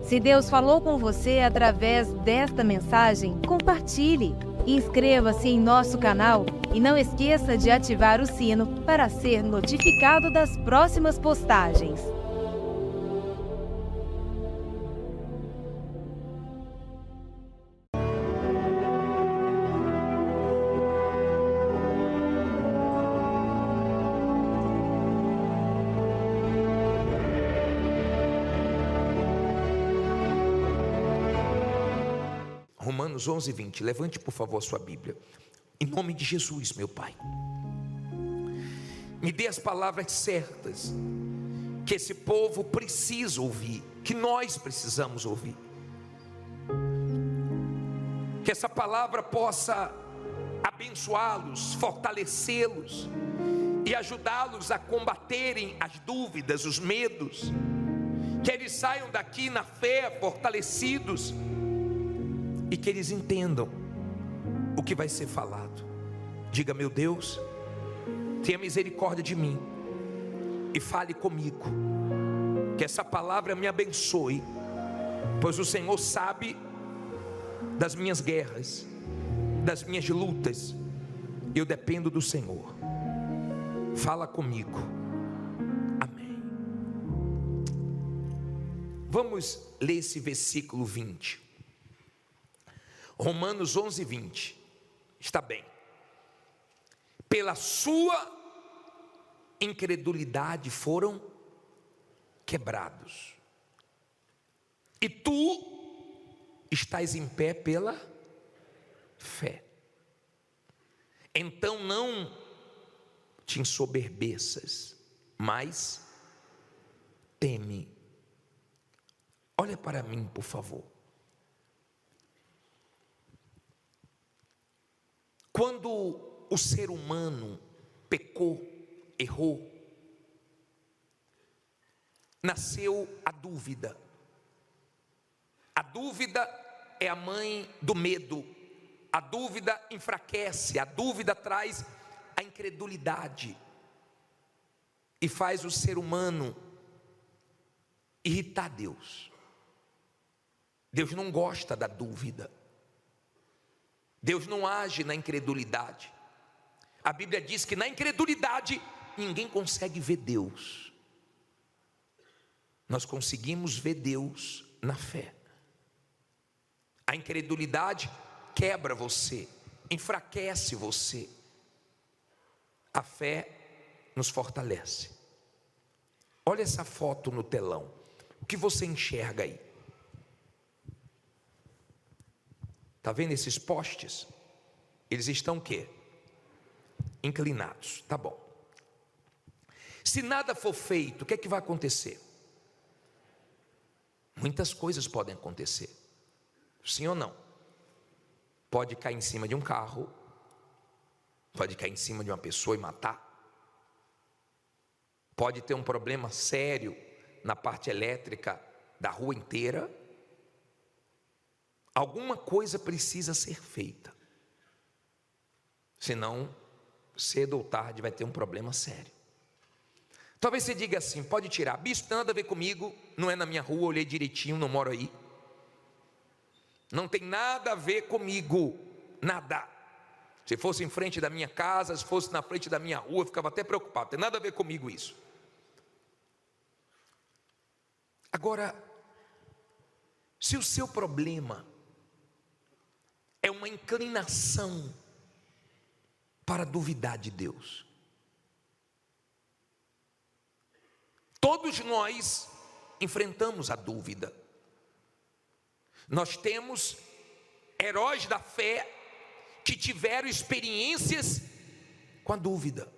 Se Deus falou com você através desta mensagem, compartilhe. Inscreva-se em nosso canal e não esqueça de ativar o sino para ser notificado das próximas postagens. Romanos 11:20, levante por favor a sua Bíblia. Em nome de Jesus, meu Pai, me dê as palavras certas que esse povo precisa ouvir, que nós precisamos ouvir. Que essa palavra possa abençoá-los, fortalecê-los e ajudá-los a combaterem as dúvidas, os medos. Que eles saiam daqui na fé fortalecidos e que eles entendam o que vai ser falado. Diga: meu Deus, tenha misericórdia de mim e fale comigo, que essa palavra me abençoe, pois o Senhor sabe das minhas guerras, das minhas lutas, eu dependo do Senhor. Fala comigo, amém. Vamos ler esse versículo 20, Romanos 11:20, está bem. Pela sua incredulidade foram quebrados. E tu estás em pé pela fé. Então não te ensoberbeças, mas teme. Olha para mim, por favor. Quando o ser humano pecou, errou, nasceu a dúvida. A dúvida é a mãe do medo. A dúvida enfraquece, a dúvida traz a incredulidade e faz o ser humano irritar Deus. Deus não gosta da dúvida. Deus não age na incredulidade. A Bíblia diz que na incredulidade ninguém consegue ver Deus. Nós conseguimos ver Deus na fé. A incredulidade quebra você, enfraquece você. A fé nos fortalece. Olha essa foto no telão. O que você enxerga aí? Está vendo esses postes? Eles estão o quê? Inclinados. Tá bom. Se nada for feito, o que é que vai acontecer? Muitas coisas podem acontecer. Sim ou não? Pode cair em cima de um carro, pode cair em cima de uma pessoa e matar. Pode ter um problema sério na parte elétrica da rua inteira. Alguma coisa precisa ser feita. Senão, cedo ou tarde vai ter um problema sério. Talvez você diga assim, pode tirar, bispo, nada a ver comigo, não é na minha rua, olhei direitinho, não moro aí. Não tem nada a ver comigo, nada. Se fosse em frente da minha casa, se fosse na frente da minha rua, eu ficava até preocupado, tem nada a ver comigo isso. Agora, se o seu problema é uma inclinação para duvidar de Deus, todos nós enfrentamos a dúvida. Nós temos heróis da fé que tiveram experiências com a dúvida,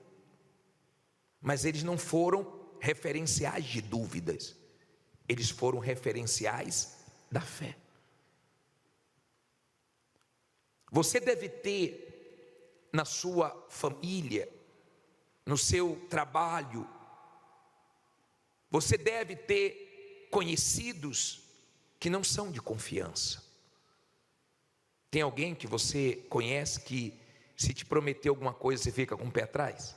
mas eles não foram referenciais de dúvidas, eles foram referenciais da fé. Você deve ter na sua família, no seu trabalho, você deve ter conhecidos que não são de confiança. Tem alguém que você conhece que se te prometer alguma coisa você fica com o pé atrás?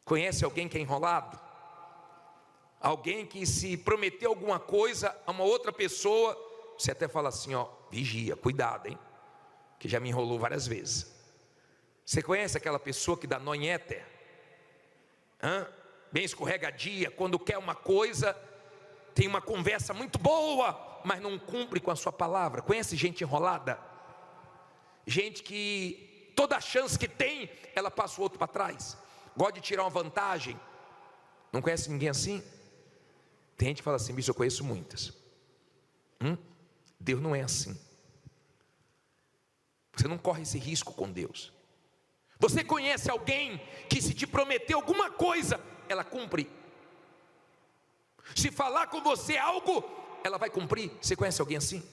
Conhece alguém que é enrolado? Alguém que se prometer alguma coisa a uma outra pessoa, você até fala assim, ó, vigia, cuidado, hein? Que já me enrolou várias vezes. Você conhece aquela pessoa que dá nó em éter? Bem escorregadia, quando quer uma coisa, tem uma conversa muito boa, mas não cumpre com a sua palavra. Conhece gente enrolada? Gente que toda chance que tem, ela passa o outro para trás. Gosta de tirar uma vantagem. Não conhece ninguém assim? Tem gente que fala assim, bicho, eu conheço muitas. Deus não é assim. Você não corre esse risco com Deus. Você conhece alguém que se te prometer alguma coisa, ela cumpre? Se falar com você algo, ela vai cumprir? Você conhece alguém assim?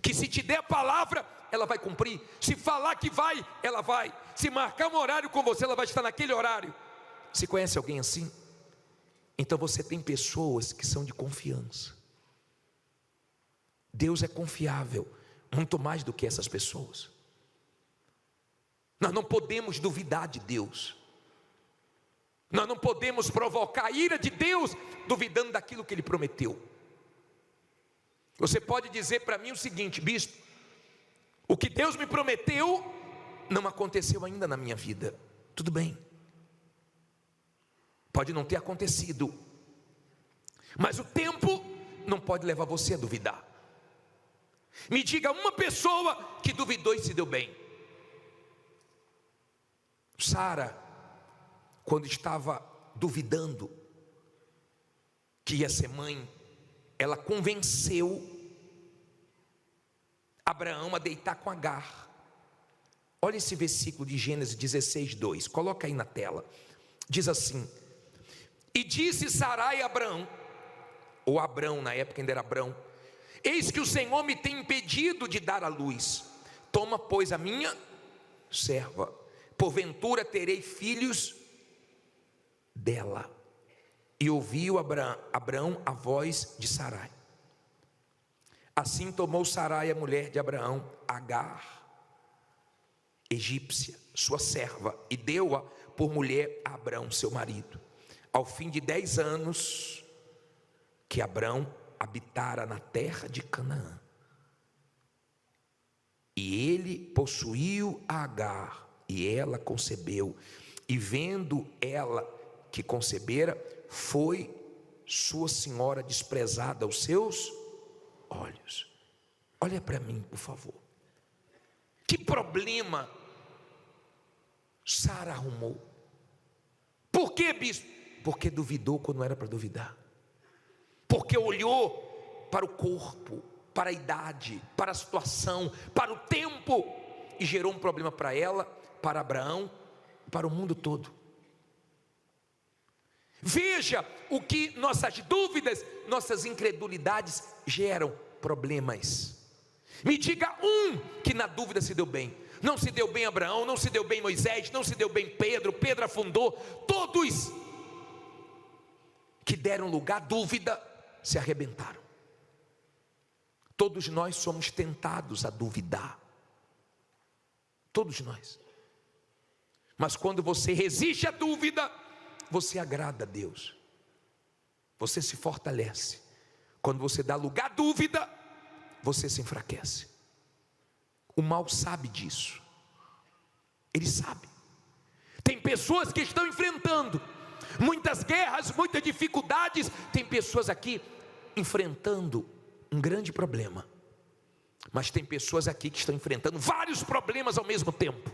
Que se te der a palavra, ela vai cumprir. Se falar que vai, ela vai. Se marcar um horário com você, ela vai estar naquele horário. Você conhece alguém assim? Então você tem pessoas que são de confiança. Deus é confiável, muito mais do que essas pessoas. Nós não podemos duvidar de Deus. Nós não podemos provocar a ira de Deus duvidando daquilo que Ele prometeu. Você pode dizer para mim o seguinte, bispo, o que Deus me prometeu não aconteceu ainda na minha vida. Tudo bem, pode não ter acontecido, mas o tempo não pode levar você a duvidar. Me diga uma pessoa que duvidou e se deu bem. Sara, quando estava duvidando, que ia ser mãe, ela convenceu Abraão a deitar com Agar. Olha esse versículo de Gênesis 16:2, coloca aí na tela. Diz assim: e disse Sarai a Abraão, ou Abrão, na época ainda era Abrão: eis que o Senhor me tem impedido de dar à luz. Toma, pois, a minha serva, porventura terei filhos dela. E ouviu Abraão a voz de Sarai. Assim tomou Sarai, a mulher de Abraão, Agar, egípcia, sua serva, e deu-a por mulher a Abraão, seu marido. Ao fim de 10 anos que Abraão habitara na terra de Canaã, e ele possuiu a Agar, e ela concebeu, e vendo ela que concebera, foi sua senhora desprezada aos seus olhos. Olha para mim, por favor. Que problema Sara arrumou? Por que, bispo? Porque duvidou quando não era para duvidar. Porque olhou para o corpo, para a idade, para a situação, para o tempo, e gerou um problema para ela, para Abraão, para o mundo todo. Veja o que nossas dúvidas, nossas incredulidades geram problemas. Me diga um que na dúvida se deu bem. Não se deu bem Abraão, não se deu bem Moisés, não se deu bem Pedro. Pedro afundou. Todos que deram lugar à dúvida se arrebentaram. Todos nós somos tentados a duvidar. Todos nós. Mas quando você resiste à dúvida, você agrada a Deus. Você se fortalece. Quando você dá lugar à dúvida, você se enfraquece. O mal sabe disso. Ele sabe. Tem pessoas que estão enfrentando muitas guerras, muitas dificuldades. Tem pessoas aqui enfrentando um grande problema. Mas tem pessoas aqui que estão enfrentando vários problemas ao mesmo tempo.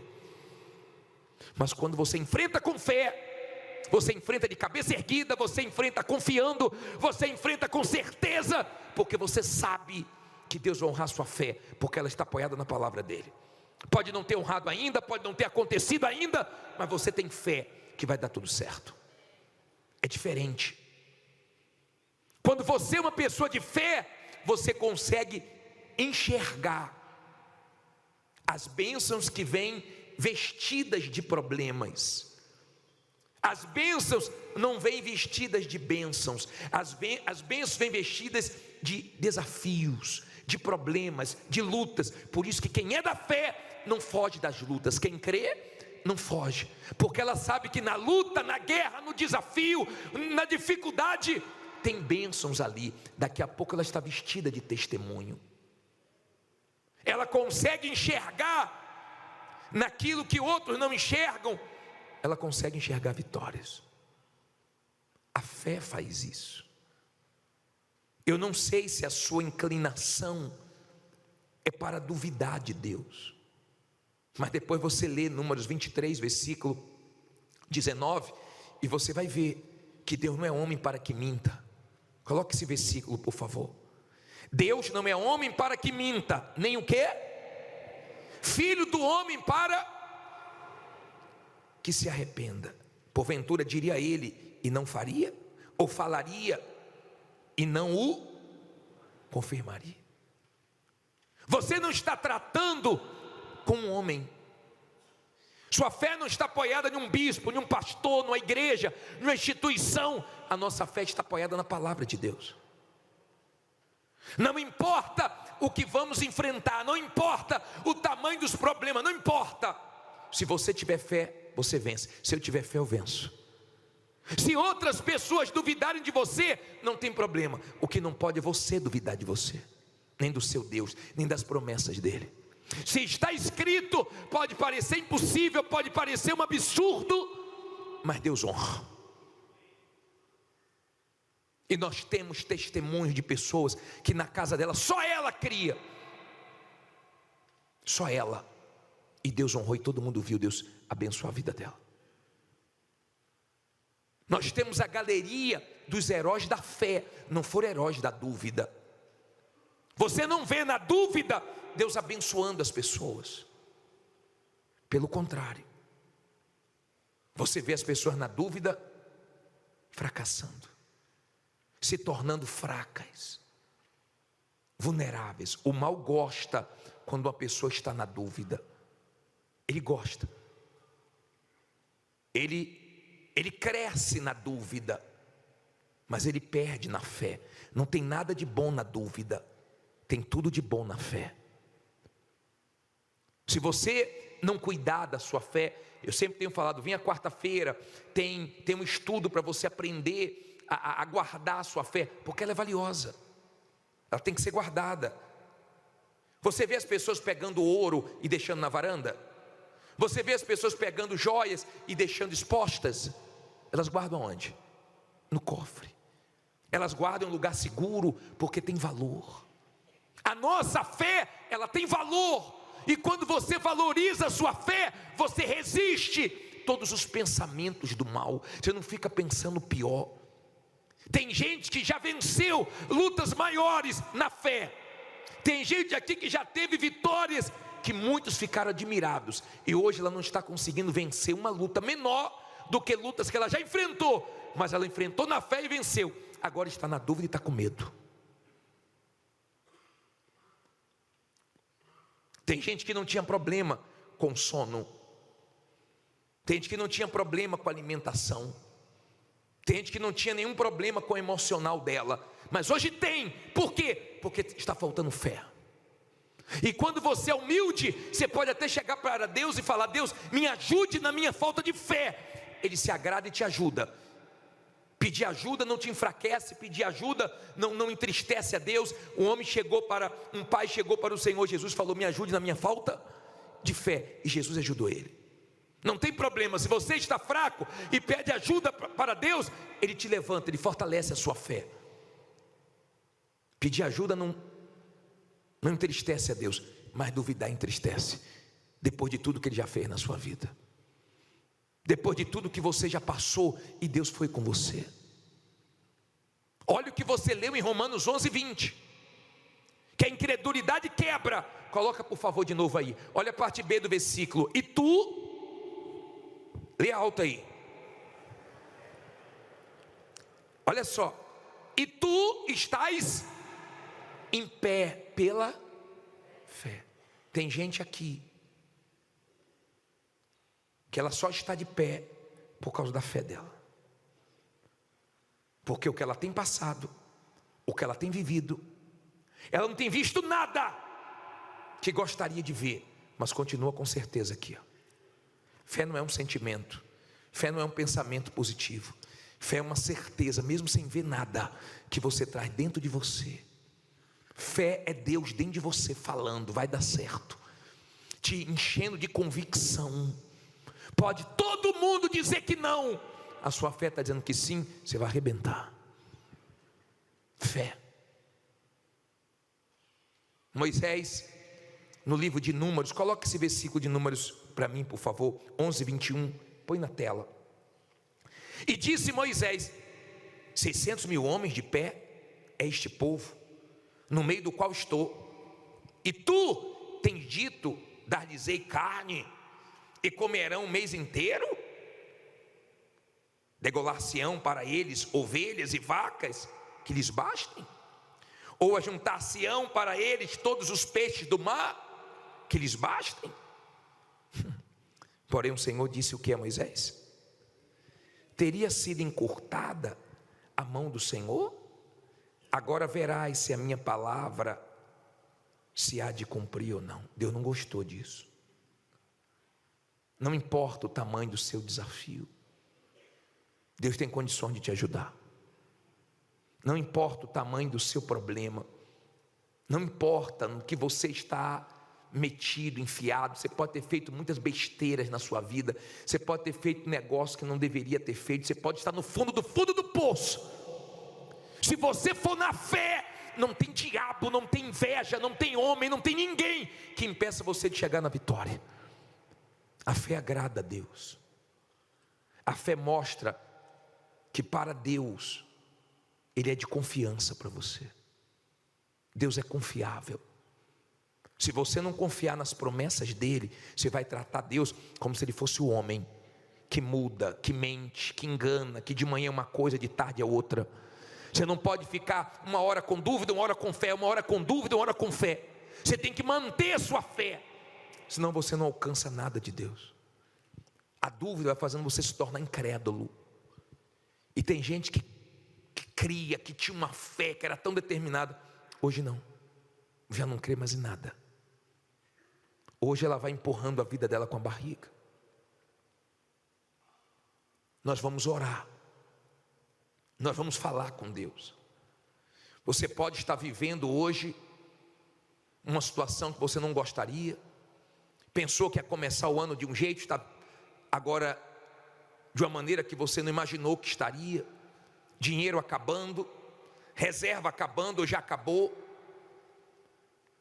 Mas quando você enfrenta com fé, você enfrenta de cabeça erguida, você enfrenta confiando, você enfrenta com certeza, porque você sabe que Deus vai honrar sua fé, porque ela está apoiada na palavra dele. Pode não ter honrado ainda, pode não ter acontecido ainda, mas você tem fé que vai dar tudo certo. É diferente. Quando você é uma pessoa de fé, você consegue enxergar as bênçãos que vêm vestidas de problemas. As bênçãos não vêm vestidas de bênçãos. As bênçãos vêm vestidas de desafios, de problemas, de lutas. Por isso que quem é da fé não foge das lutas. Quem crê não foge, porque ela sabe que na luta, na guerra, no desafio, na dificuldade, tem bênçãos ali. Daqui a pouco ela está vestida de testemunho. Ela consegue enxergar naquilo que outros não enxergam. Ela consegue enxergar vitórias. A fé faz isso. Eu não sei se a sua inclinação é para duvidar de Deus, mas depois você lê Números 23, versículo 19, e você vai ver que Deus não é homem para que minta. Coloque esse versículo, por favor. Deus não é homem para que minta, nem o quê? Filho do homem para que se arrependa. Porventura diria ele e não faria? Ou falaria e não o confirmaria? Você não está tratando com um homem. Sua fé não está apoiada em um bispo, em um pastor, numa igreja, numa instituição. A nossa fé está apoiada na palavra de Deus. Não importa o que vamos enfrentar, não importa o tamanho dos problemas, não importa. Se você tiver fé, você vence. Se eu tiver fé, eu venço. Se outras pessoas duvidarem de você, não tem problema. O que não pode é você duvidar de você, nem do seu Deus, nem das promessas dele. Se está escrito, pode parecer impossível, pode parecer um absurdo, mas Deus honra. E nós temos testemunhos de pessoas que na casa dela, só ela cria. Só ela. E Deus honrou e todo mundo viu Deus abençoar a vida dela. Nós temos a galeria dos heróis da fé, não foram heróis da dúvida. Você não vê na dúvida Deus abençoando as pessoas. Pelo contrário, você vê as pessoas na dúvida fracassando, se tornando fracas, vulneráveis. O mal gosta quando uma pessoa está na dúvida. Ele gosta. Ele cresce na dúvida, mas ele perde na fé. Não tem nada de bom na dúvida, tem tudo de bom na fé. Se você não cuidar da sua fé, eu sempre tenho falado, venha quarta-feira, tem um estudo para você aprender a guardar a sua fé, porque ela é valiosa, ela tem que ser guardada. Você vê as pessoas pegando ouro e deixando na varanda? Você vê as pessoas pegando joias e deixando expostas? Elas guardam onde? No cofre. Elas guardam em um lugar seguro, porque tem valor. A nossa fé, ela tem valor. E quando você valoriza a sua fé, você resiste todos os pensamentos do mal. Você não fica pensando pior. Tem gente que já venceu lutas maiores na fé. Tem gente aqui que já teve vitórias que muitos ficaram admirados. E hoje ela não está conseguindo vencer uma luta menor do que lutas que ela já enfrentou, mas ela enfrentou na fé e venceu. Agora está na dúvida e está com medo. Tem gente que não tinha problema com sono. Tem gente que não tinha problema com alimentação. Tem gente que não tinha nenhum problema com o emocional dela, mas hoje tem. Por quê? Porque está faltando fé. E quando você é humilde, você pode até chegar para Deus e falar: Deus, me ajude na minha falta de fé. Ele se agrada e te ajuda. Pedir ajuda não te enfraquece, pedir ajuda não entristece a Deus. Um pai chegou para o Senhor Jesus e falou: me ajude na minha falta de fé. E Jesus ajudou ele. Não tem problema, se você está fraco e pede ajuda para Deus, Ele te levanta, Ele fortalece a sua fé. Pedir ajuda não entristece a Deus, mas duvidar entristece. Depois de tudo que Ele já fez na sua vida, depois de tudo que você já passou e Deus foi com você. Olha o que você leu em Romanos 11:20, que a incredulidade quebra. Coloca por favor de novo aí, olha a parte B do versículo. E tu, lê alto aí, olha só, e tu estás em pé pela fé. Tem gente aqui que ela só está de pé por causa da fé dela, porque o que ela tem passado, o que ela tem vivido, ela não tem visto nada que gostaria de ver, mas continua com certeza aqui, ó. Fé não é um sentimento, fé não é um pensamento positivo, fé é uma certeza, mesmo sem ver nada, que você traz dentro de você. Fé é Deus dentro de você falando: vai dar certo, te enchendo de convicção. Pode todo mundo dizer que não, a sua fé está dizendo que sim, você vai arrebentar. Fé. Moisés, no livro de Números, coloque esse versículo de Números para mim por favor, 11:21, põe na tela. E disse Moisés: 600 mil homens de pé é este povo, no meio do qual estou, e tu tens dito: dar-lhes-ei carne, e comerão um mês inteiro? Degolar-se-ão para eles ovelhas e vacas que lhes bastem? Ou ajuntar-se-ão para eles todos os peixes do mar que lhes bastem? Porém o Senhor disse o que a Moisés? Teria sido encurtada a mão do Senhor? Agora verás se a minha palavra se há de cumprir ou não. Deus não gostou disso. Não importa o tamanho do seu desafio, Deus tem condições de te ajudar. Não importa o tamanho do seu problema, não importa no que você está metido, enfiado. Você pode ter feito muitas besteiras na sua vida, você pode ter feito negócio que não deveria ter feito, você pode estar no fundo do poço. Se você for na fé, não tem diabo, não tem inveja, não tem homem, não tem ninguém que impeça você de chegar na vitória. A fé agrada a Deus. A fé mostra que para Deus, Ele é de confiança para você. Deus é confiável. Se você não confiar nas promessas dEle, você vai tratar Deus como se Ele fosse o homem, que muda, que mente, que engana, que de manhã é uma coisa, de tarde é outra. Você não pode ficar uma hora com dúvida, uma hora com fé, uma hora com dúvida, uma hora com fé. Você tem que manter a sua fé, senão você não alcança nada de Deus. A dúvida vai fazendo você se tornar incrédulo. E tem gente que cria, que tinha uma fé, que era tão determinada, hoje não, já não crê mais em nada. Hoje ela vai empurrando a vida dela com a barriga. Nós vamos orar, nós vamos falar com Deus. Você pode estar vivendo hoje uma situação que você não gostaria, pensou que ia começar o ano de um jeito, está agora de uma maneira que você não imaginou que estaria. Dinheiro acabando, reserva acabando ou já acabou.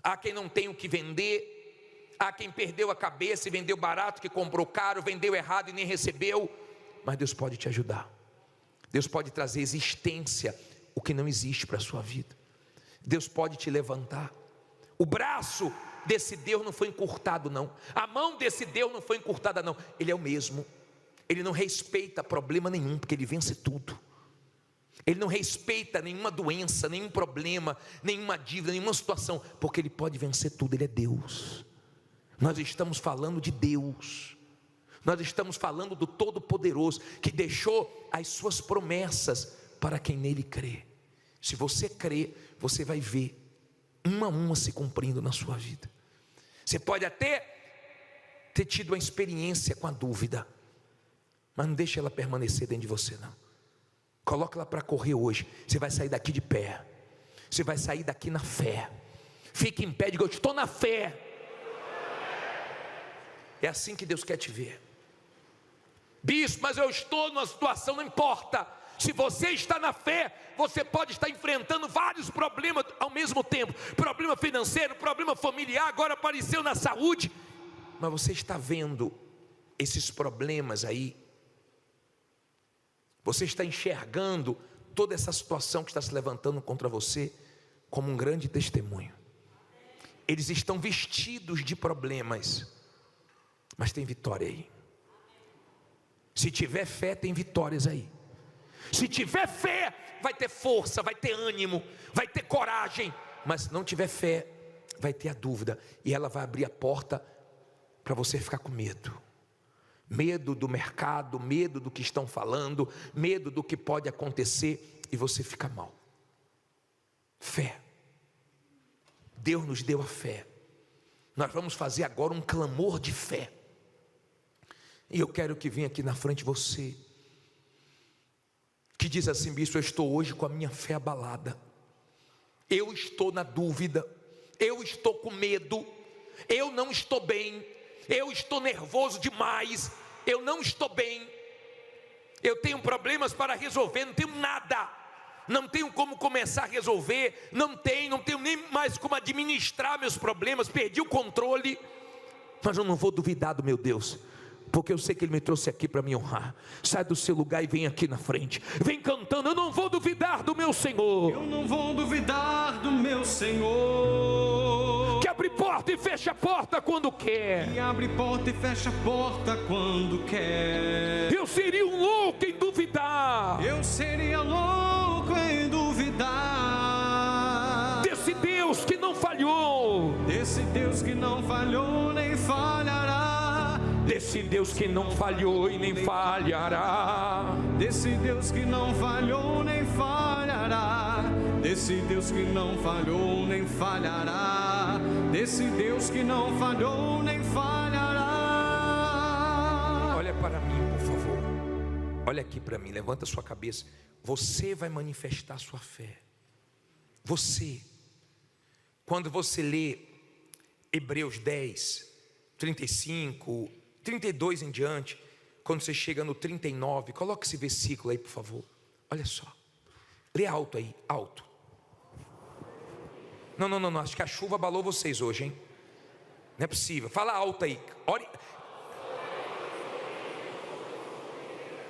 Há quem não tem o que vender, há quem perdeu a cabeça e vendeu barato, que comprou caro, vendeu errado e nem recebeu. Mas Deus pode te ajudar. Deus pode trazer existência o que não existe para a sua vida. Deus pode te levantar. O braço desse Deus não foi encurtado não, a mão desse Deus não foi encurtada não. Ele é o mesmo. Ele não respeita problema nenhum, porque Ele vence tudo. Ele não respeita nenhuma doença, nenhum problema, nenhuma dívida, nenhuma situação, porque Ele pode vencer tudo. Ele é Deus. Nós estamos falando de Deus. Nós estamos falando do Todo-Poderoso, que deixou as suas promessas para quem nele crê. Se você crê, você vai ver uma a uma se cumprindo na sua vida. Você pode até ter tido uma experiência com a dúvida, mas não deixe ela permanecer dentro de você não. Coloca ela para correr hoje. Você vai sair daqui de pé. Você vai sair daqui na fé. Fique em pé, diga: eu estou na fé. É assim que Deus quer te ver. Bispo, mas eu estou numa situação, não importa. Se você está na fé, você pode estar enfrentando vários problemas ao mesmo tempo. Problema financeiro, problema familiar, agora apareceu na saúde. Mas você está vendo esses problemas aí. Você está enxergando toda essa situação que está se levantando contra você como um grande testemunho. Eles estão vestidos de problemas, mas tem vitória aí. Se tiver fé, tem vitórias aí. Se tiver fé, vai ter força, vai ter ânimo, vai ter coragem. Mas se não tiver fé, vai ter a dúvida, e ela vai abrir a porta para você ficar com medo. Medo do mercado, medo do que estão falando, medo do que pode acontecer, e você fica mal. Fé. Deus nos deu a fé. Nós vamos fazer agora um clamor de fé. E eu quero que venha aqui na frente você, que diz assim: bispo, eu estou hoje com a minha fé abalada. Eu estou na dúvida. Eu estou com medo. Eu não estou bem. Eu estou nervoso demais. Eu não estou bem. Eu tenho problemas para resolver. Não tenho nada. Não tenho como começar a resolver. Não tenho nem mais como administrar meus problemas. Perdi o controle. Mas eu não vou duvidar do meu Deus, porque eu sei que Ele me trouxe aqui para me honrar. Sai do seu lugar e vem aqui na frente. Vem cantando: eu não vou duvidar do meu Senhor. Eu não vou duvidar do meu Senhor, que abre porta e fecha a porta quando quer. que abre porta e fecha a porta quando quer. Eu seria um louco em duvidar. Eu seria louco em duvidar Desse Deus que não falhou. desse Deus que não falhou nem falhará. Desse Deus que não falhou e nem falhará. Desse Deus que não falhou nem falhará. Desse Deus que não falhou nem falhará. Desse Deus que não falhou nem falhará. Olha para mim, por favor. Olha aqui para mim, levanta sua cabeça. Você vai manifestar sua fé. Você. Quando você lê Hebreus 10, 35, 32 em diante, quando você chega no 39, coloque esse versículo aí, por favor. Olha só. Lê alto aí, alto. Não, acho que a chuva abalou vocês hoje, hein? Não é possível. Fala alto aí.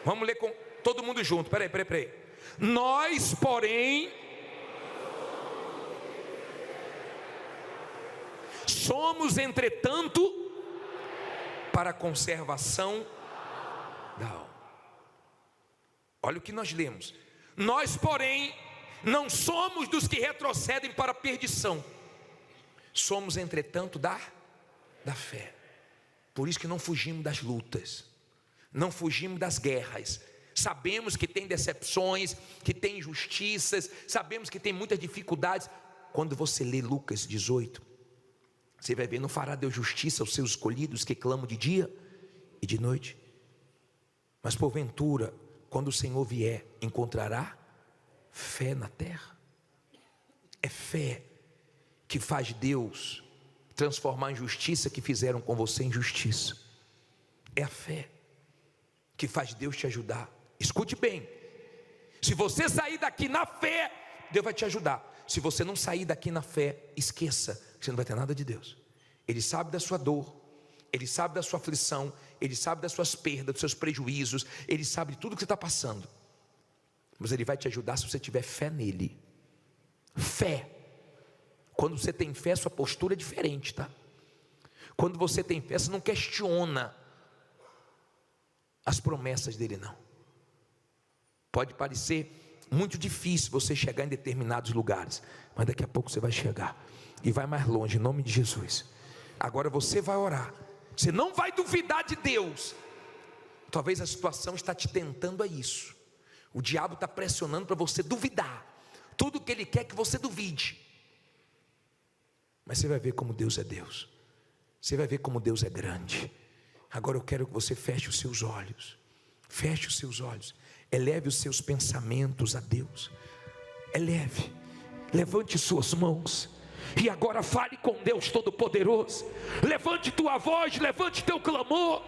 Vamos ler com todo mundo junto, peraí. Nós, porém, somos, entretanto, para a conservação da alma. Olha o que nós lemos. Nós, porém, não somos dos que retrocedem para a perdição. Somos, entretanto, da fé. Por isso que não fugimos das lutas, não fugimos das guerras. Sabemos que tem decepções, que tem injustiças, sabemos que tem muitas dificuldades. Quando você lê Lucas 18, você vai ver: não fará Deus justiça aos seus escolhidos que clamam de dia e de noite? Mas porventura, quando o Senhor vier, encontrará fé na terra? É fé que faz Deus transformar a injustiça que fizeram com você em justiça. É a fé que faz Deus te ajudar. Escute bem: se você sair daqui na fé, Deus vai te ajudar. Se você não sair daqui na fé, esqueça, você não vai ter nada de Deus. Ele sabe da sua dor, Ele sabe da sua aflição, Ele sabe das suas perdas, dos seus prejuízos, Ele sabe de tudo que você está passando. Mas Ele vai te ajudar se você tiver fé nele. Fé. Quando você tem fé, sua postura é diferente, tá? Quando você tem fé, você não questiona as promessas dele, não. Pode parecer muito difícil você chegar em determinados lugares, mas daqui a pouco você vai chegar e vai mais longe, em nome de Jesus. Agora você vai orar, você não vai duvidar de Deus. Talvez a situação está te tentando a isso. O diabo está pressionando para você duvidar. Tudo que ele quer é que você duvide. Mas você vai ver como Deus é Deus. Você vai ver como Deus é grande. Agora eu quero que você feche os seus olhos. Feche os seus olhos. Eleve os seus pensamentos a Deus. Eleve. Levante suas mãos. E agora fale com Deus Todo-Poderoso. Levante tua voz, levante teu clamor.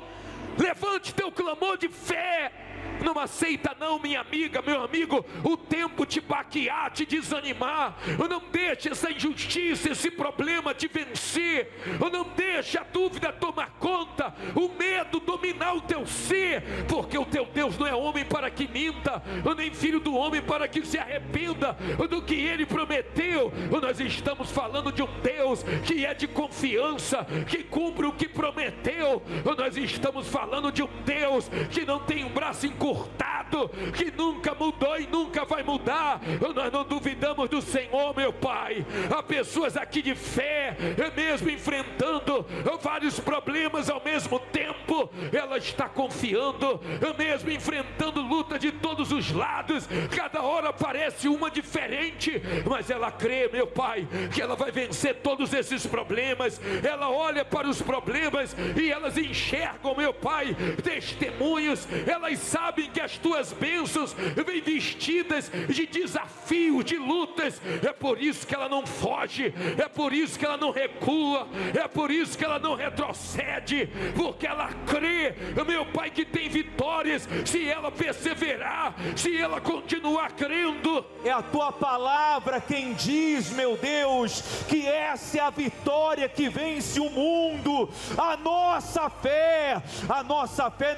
Levante teu clamor de fé. Não aceita não, minha amiga, meu amigo, o tempo te baquear, te desanimar. Não deixe essa injustiça, esse problema te vencer. Não deixe a dúvida tomar conta, o medo dominar o teu ser. Porque o teu Deus não é homem para que minta, nem filho do homem para que se arrependa do que ele prometeu. Nós estamos falando de um Deus que é de confiança, que cumpre o que prometeu. Nós estamos falando de um Deus que não tem um braço encurtado, que nunca mudou e nunca vai mudar. Nós não duvidamos do Senhor, meu Pai. Há pessoas aqui de fé, mesmo enfrentando vários problemas ao mesmo tempo, ela está confiando, mesmo enfrentando luta de todos os lados, cada hora parece uma diferente, mas ela crê, meu Pai, que ela vai vencer todos esses problemas. Ela olha para os problemas e elas enxergam, meu Pai, testemunhos. Elas sabem que as tuas bênçãos vêm vestidas de desafio, de lutas. É por isso que ela não foge, é por isso que ela não recua, é por isso que ela não retrocede, porque ela crê, meu Pai, que tem vitórias se ela perseverar, se ela continuar crendo. É a tua palavra quem diz, meu Deus, que essa é a vitória que vence o mundo. A nossa fé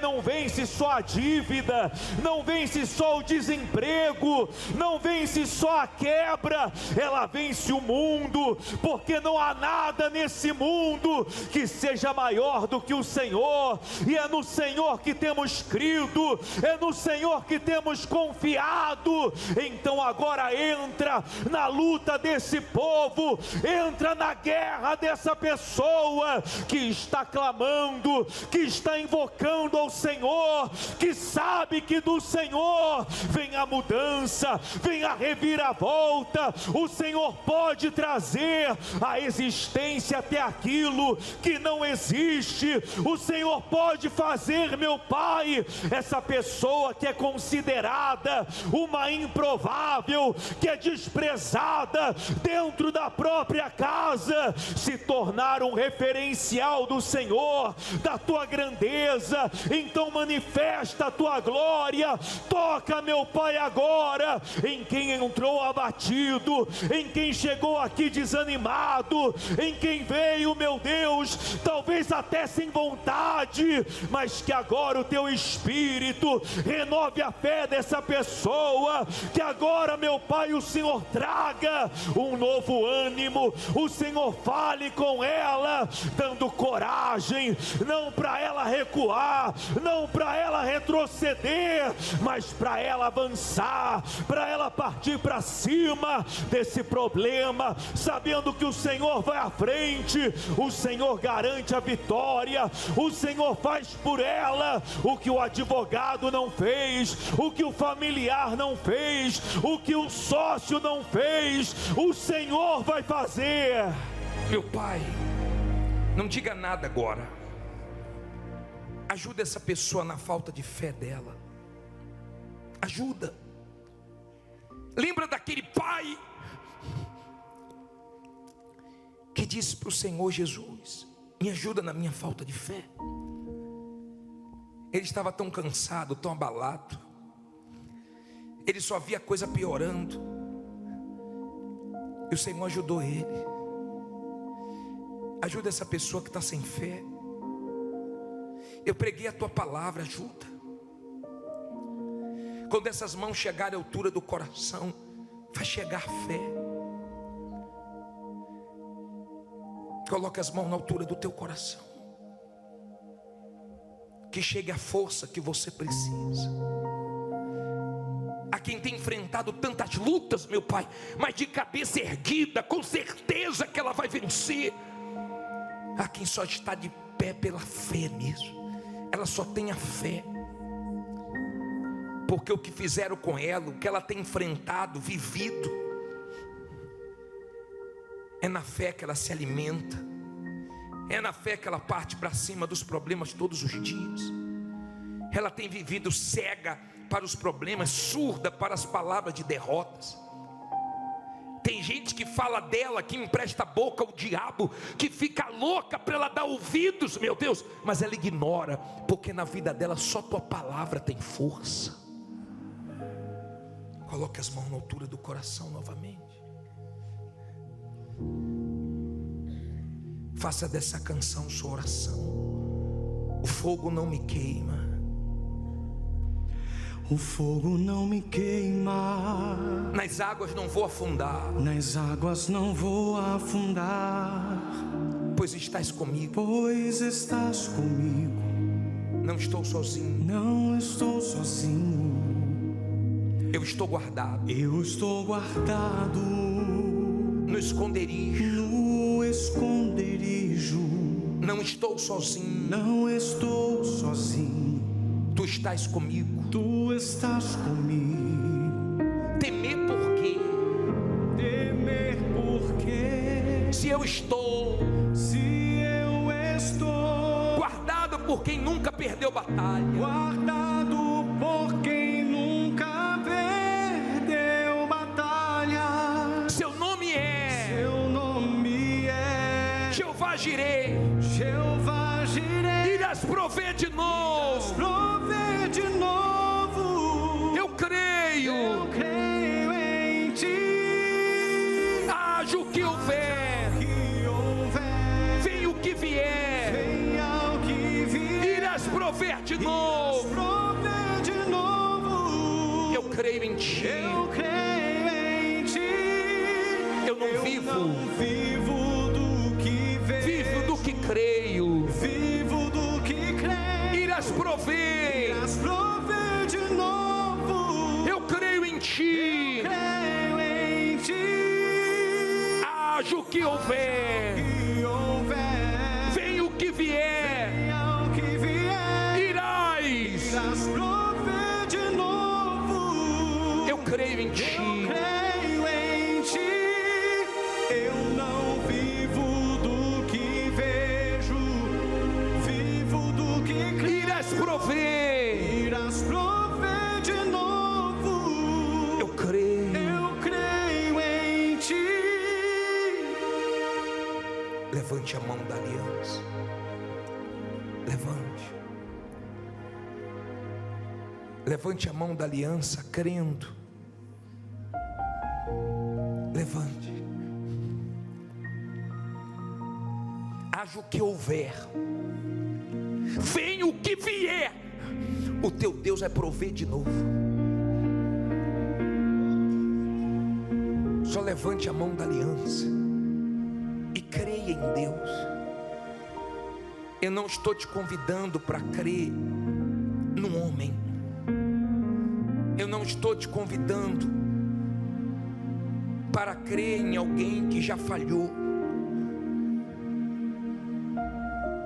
não vence só a dívida, não vence só o desemprego, não vence só a quebra, ela vence o mundo, porque não há nada nesse mundo que seja maior do que o Senhor. E é no Senhor que temos crido, é no Senhor que temos confiado. Então agora entra na luta desse povo, entra na guerra dessa pessoa que está clamando, que está invocando ao Senhor, que sabe que do Senhor vem a mudança, vem a reviravolta. O Senhor pode trazer à existência até aquilo que não existe. O Senhor pode fazer, meu Pai, essa pessoa que é considerada uma improvável, que é desprezada dentro da própria casa, se tornar um referencial do Senhor, da tua grandeza. Então manifesta a tua glória, Toca, meu Pai, agora em quem entrou abatido, em quem chegou aqui desanimado, em quem veio, meu Deus, talvez até sem vontade, mas que agora o teu Espírito renove a fé dessa pessoa, que agora, meu Pai, o Senhor traga um novo ânimo, o Senhor fale com ela, dando coragem, não para ela recuar, não para ela retroceder, mas para ela avançar, para ela partir para cima desse problema, sabendo que o Senhor vai à frente, o Senhor garante a vitória, o Senhor faz por ela o que o advogado não fez, o que o familiar não fez, o que o sócio não fez, o Senhor vai fazer. Meu Pai, não diga nada agora, ajuda essa pessoa na falta de fé dela, ajuda. Lembra daquele pai que disse para o Senhor Jesus: me ajuda na minha falta de fé. Ele estava tão cansado, tão abalado, ele só via a coisa piorando, e o Senhor ajudou ele. Ajuda essa pessoa que está sem fé. Eu preguei a tua palavra, ajuda. Quando essas mãos chegarem à altura do coração, vai chegar fé. Coloca as mãos na altura do teu coração, que chegue a força que você precisa. A quem tem enfrentado tantas lutas, meu Pai, mas de cabeça erguida, com certeza que ela vai vencer. A quem só está de pé pela fé mesmo, ela só tem a fé, porque o que fizeram com ela, o que ela tem enfrentado, vivido, é na fé que ela se alimenta, é na fé que ela parte para cima dos problemas todos os dias. Ela tem vivido cega para os problemas, surda para as palavras de derrotas. Tem gente que fala dela, que empresta a boca ao diabo, que fica louca para ela dar ouvidos, meu Deus, mas ela ignora, porque na vida dela só tua palavra tem força. Coloque as mãos na altura do coração novamente. Faça dessa canção sua oração. O fogo não me queima, o fogo não me queima, nas águas não vou afundar, nas águas não vou afundar, pois estás comigo, pois estás comigo. Não estou sozinho, não estou sozinho, eu estou guardado, eu estou guardado no esconderijo, no esconderijo. Não estou sozinho, não estou sozinho, tu estás comigo, tu estás comigo. Temer por quê? Temer por quê? Se eu estou guardado por quem nunca perdeu batalha, guardado por quem nunca perdeu batalha. Seu nome é Jeová Jireh, irás prover de novo. Eu creio em ti. Haja o que houver, venha o que vier, irás prover de novo. Eu creio em ti. Eu não vivo do que vejo, vivo do que creio. Irás prover de novo. Eu creio em ti. Haja o que houver, venha o que vier, irás prover de novo. Eu creio em ti. Eu não vivo do que vejo, vivo do que creio. Irás prover de novo. Eu creio em ti. Levante a mão da aliança. Levante. Levante a mão da aliança, crendo. Levante. Haja o que houver, venha o que vier, o teu Deus vai prover de novo. Só levante a mão da aliança e creia em Deus. Eu não estou te convidando para crer num homem. Eu não estou te convidando para crer em alguém que já falhou.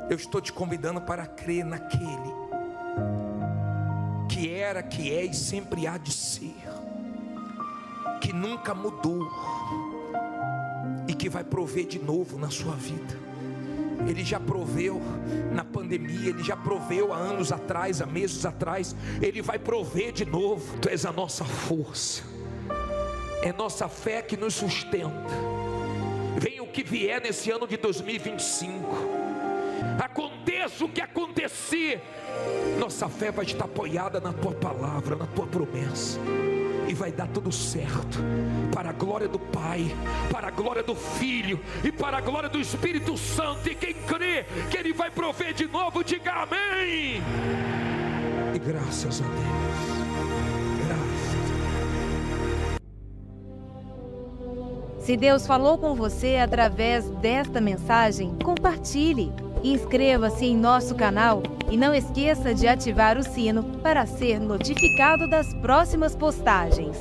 Eu estou te convidando para crer naquele que era, que é e sempre há de ser, que nunca mudou e que vai prover de novo na sua vida. Ele já proveu na pandemia, Ele já proveu há anos atrás, há meses atrás. Ele vai prover de novo. Tu és a nossa força, é nossa fé que nos sustenta. Venha o que vier nesse ano de 2025, aconteça o que acontecer, nossa fé vai estar apoiada na Tua palavra, na Tua promessa, e vai dar tudo certo, para a glória do Pai, para a glória do Filho e para a glória do Espírito Santo. E quem crê que Ele vai prover de novo, diga amém. E graças a Deus, graças. Se Deus falou com você através desta mensagem, compartilhe. Inscreva-se em nosso canal e não esqueça de ativar o sino para ser notificado das próximas postagens.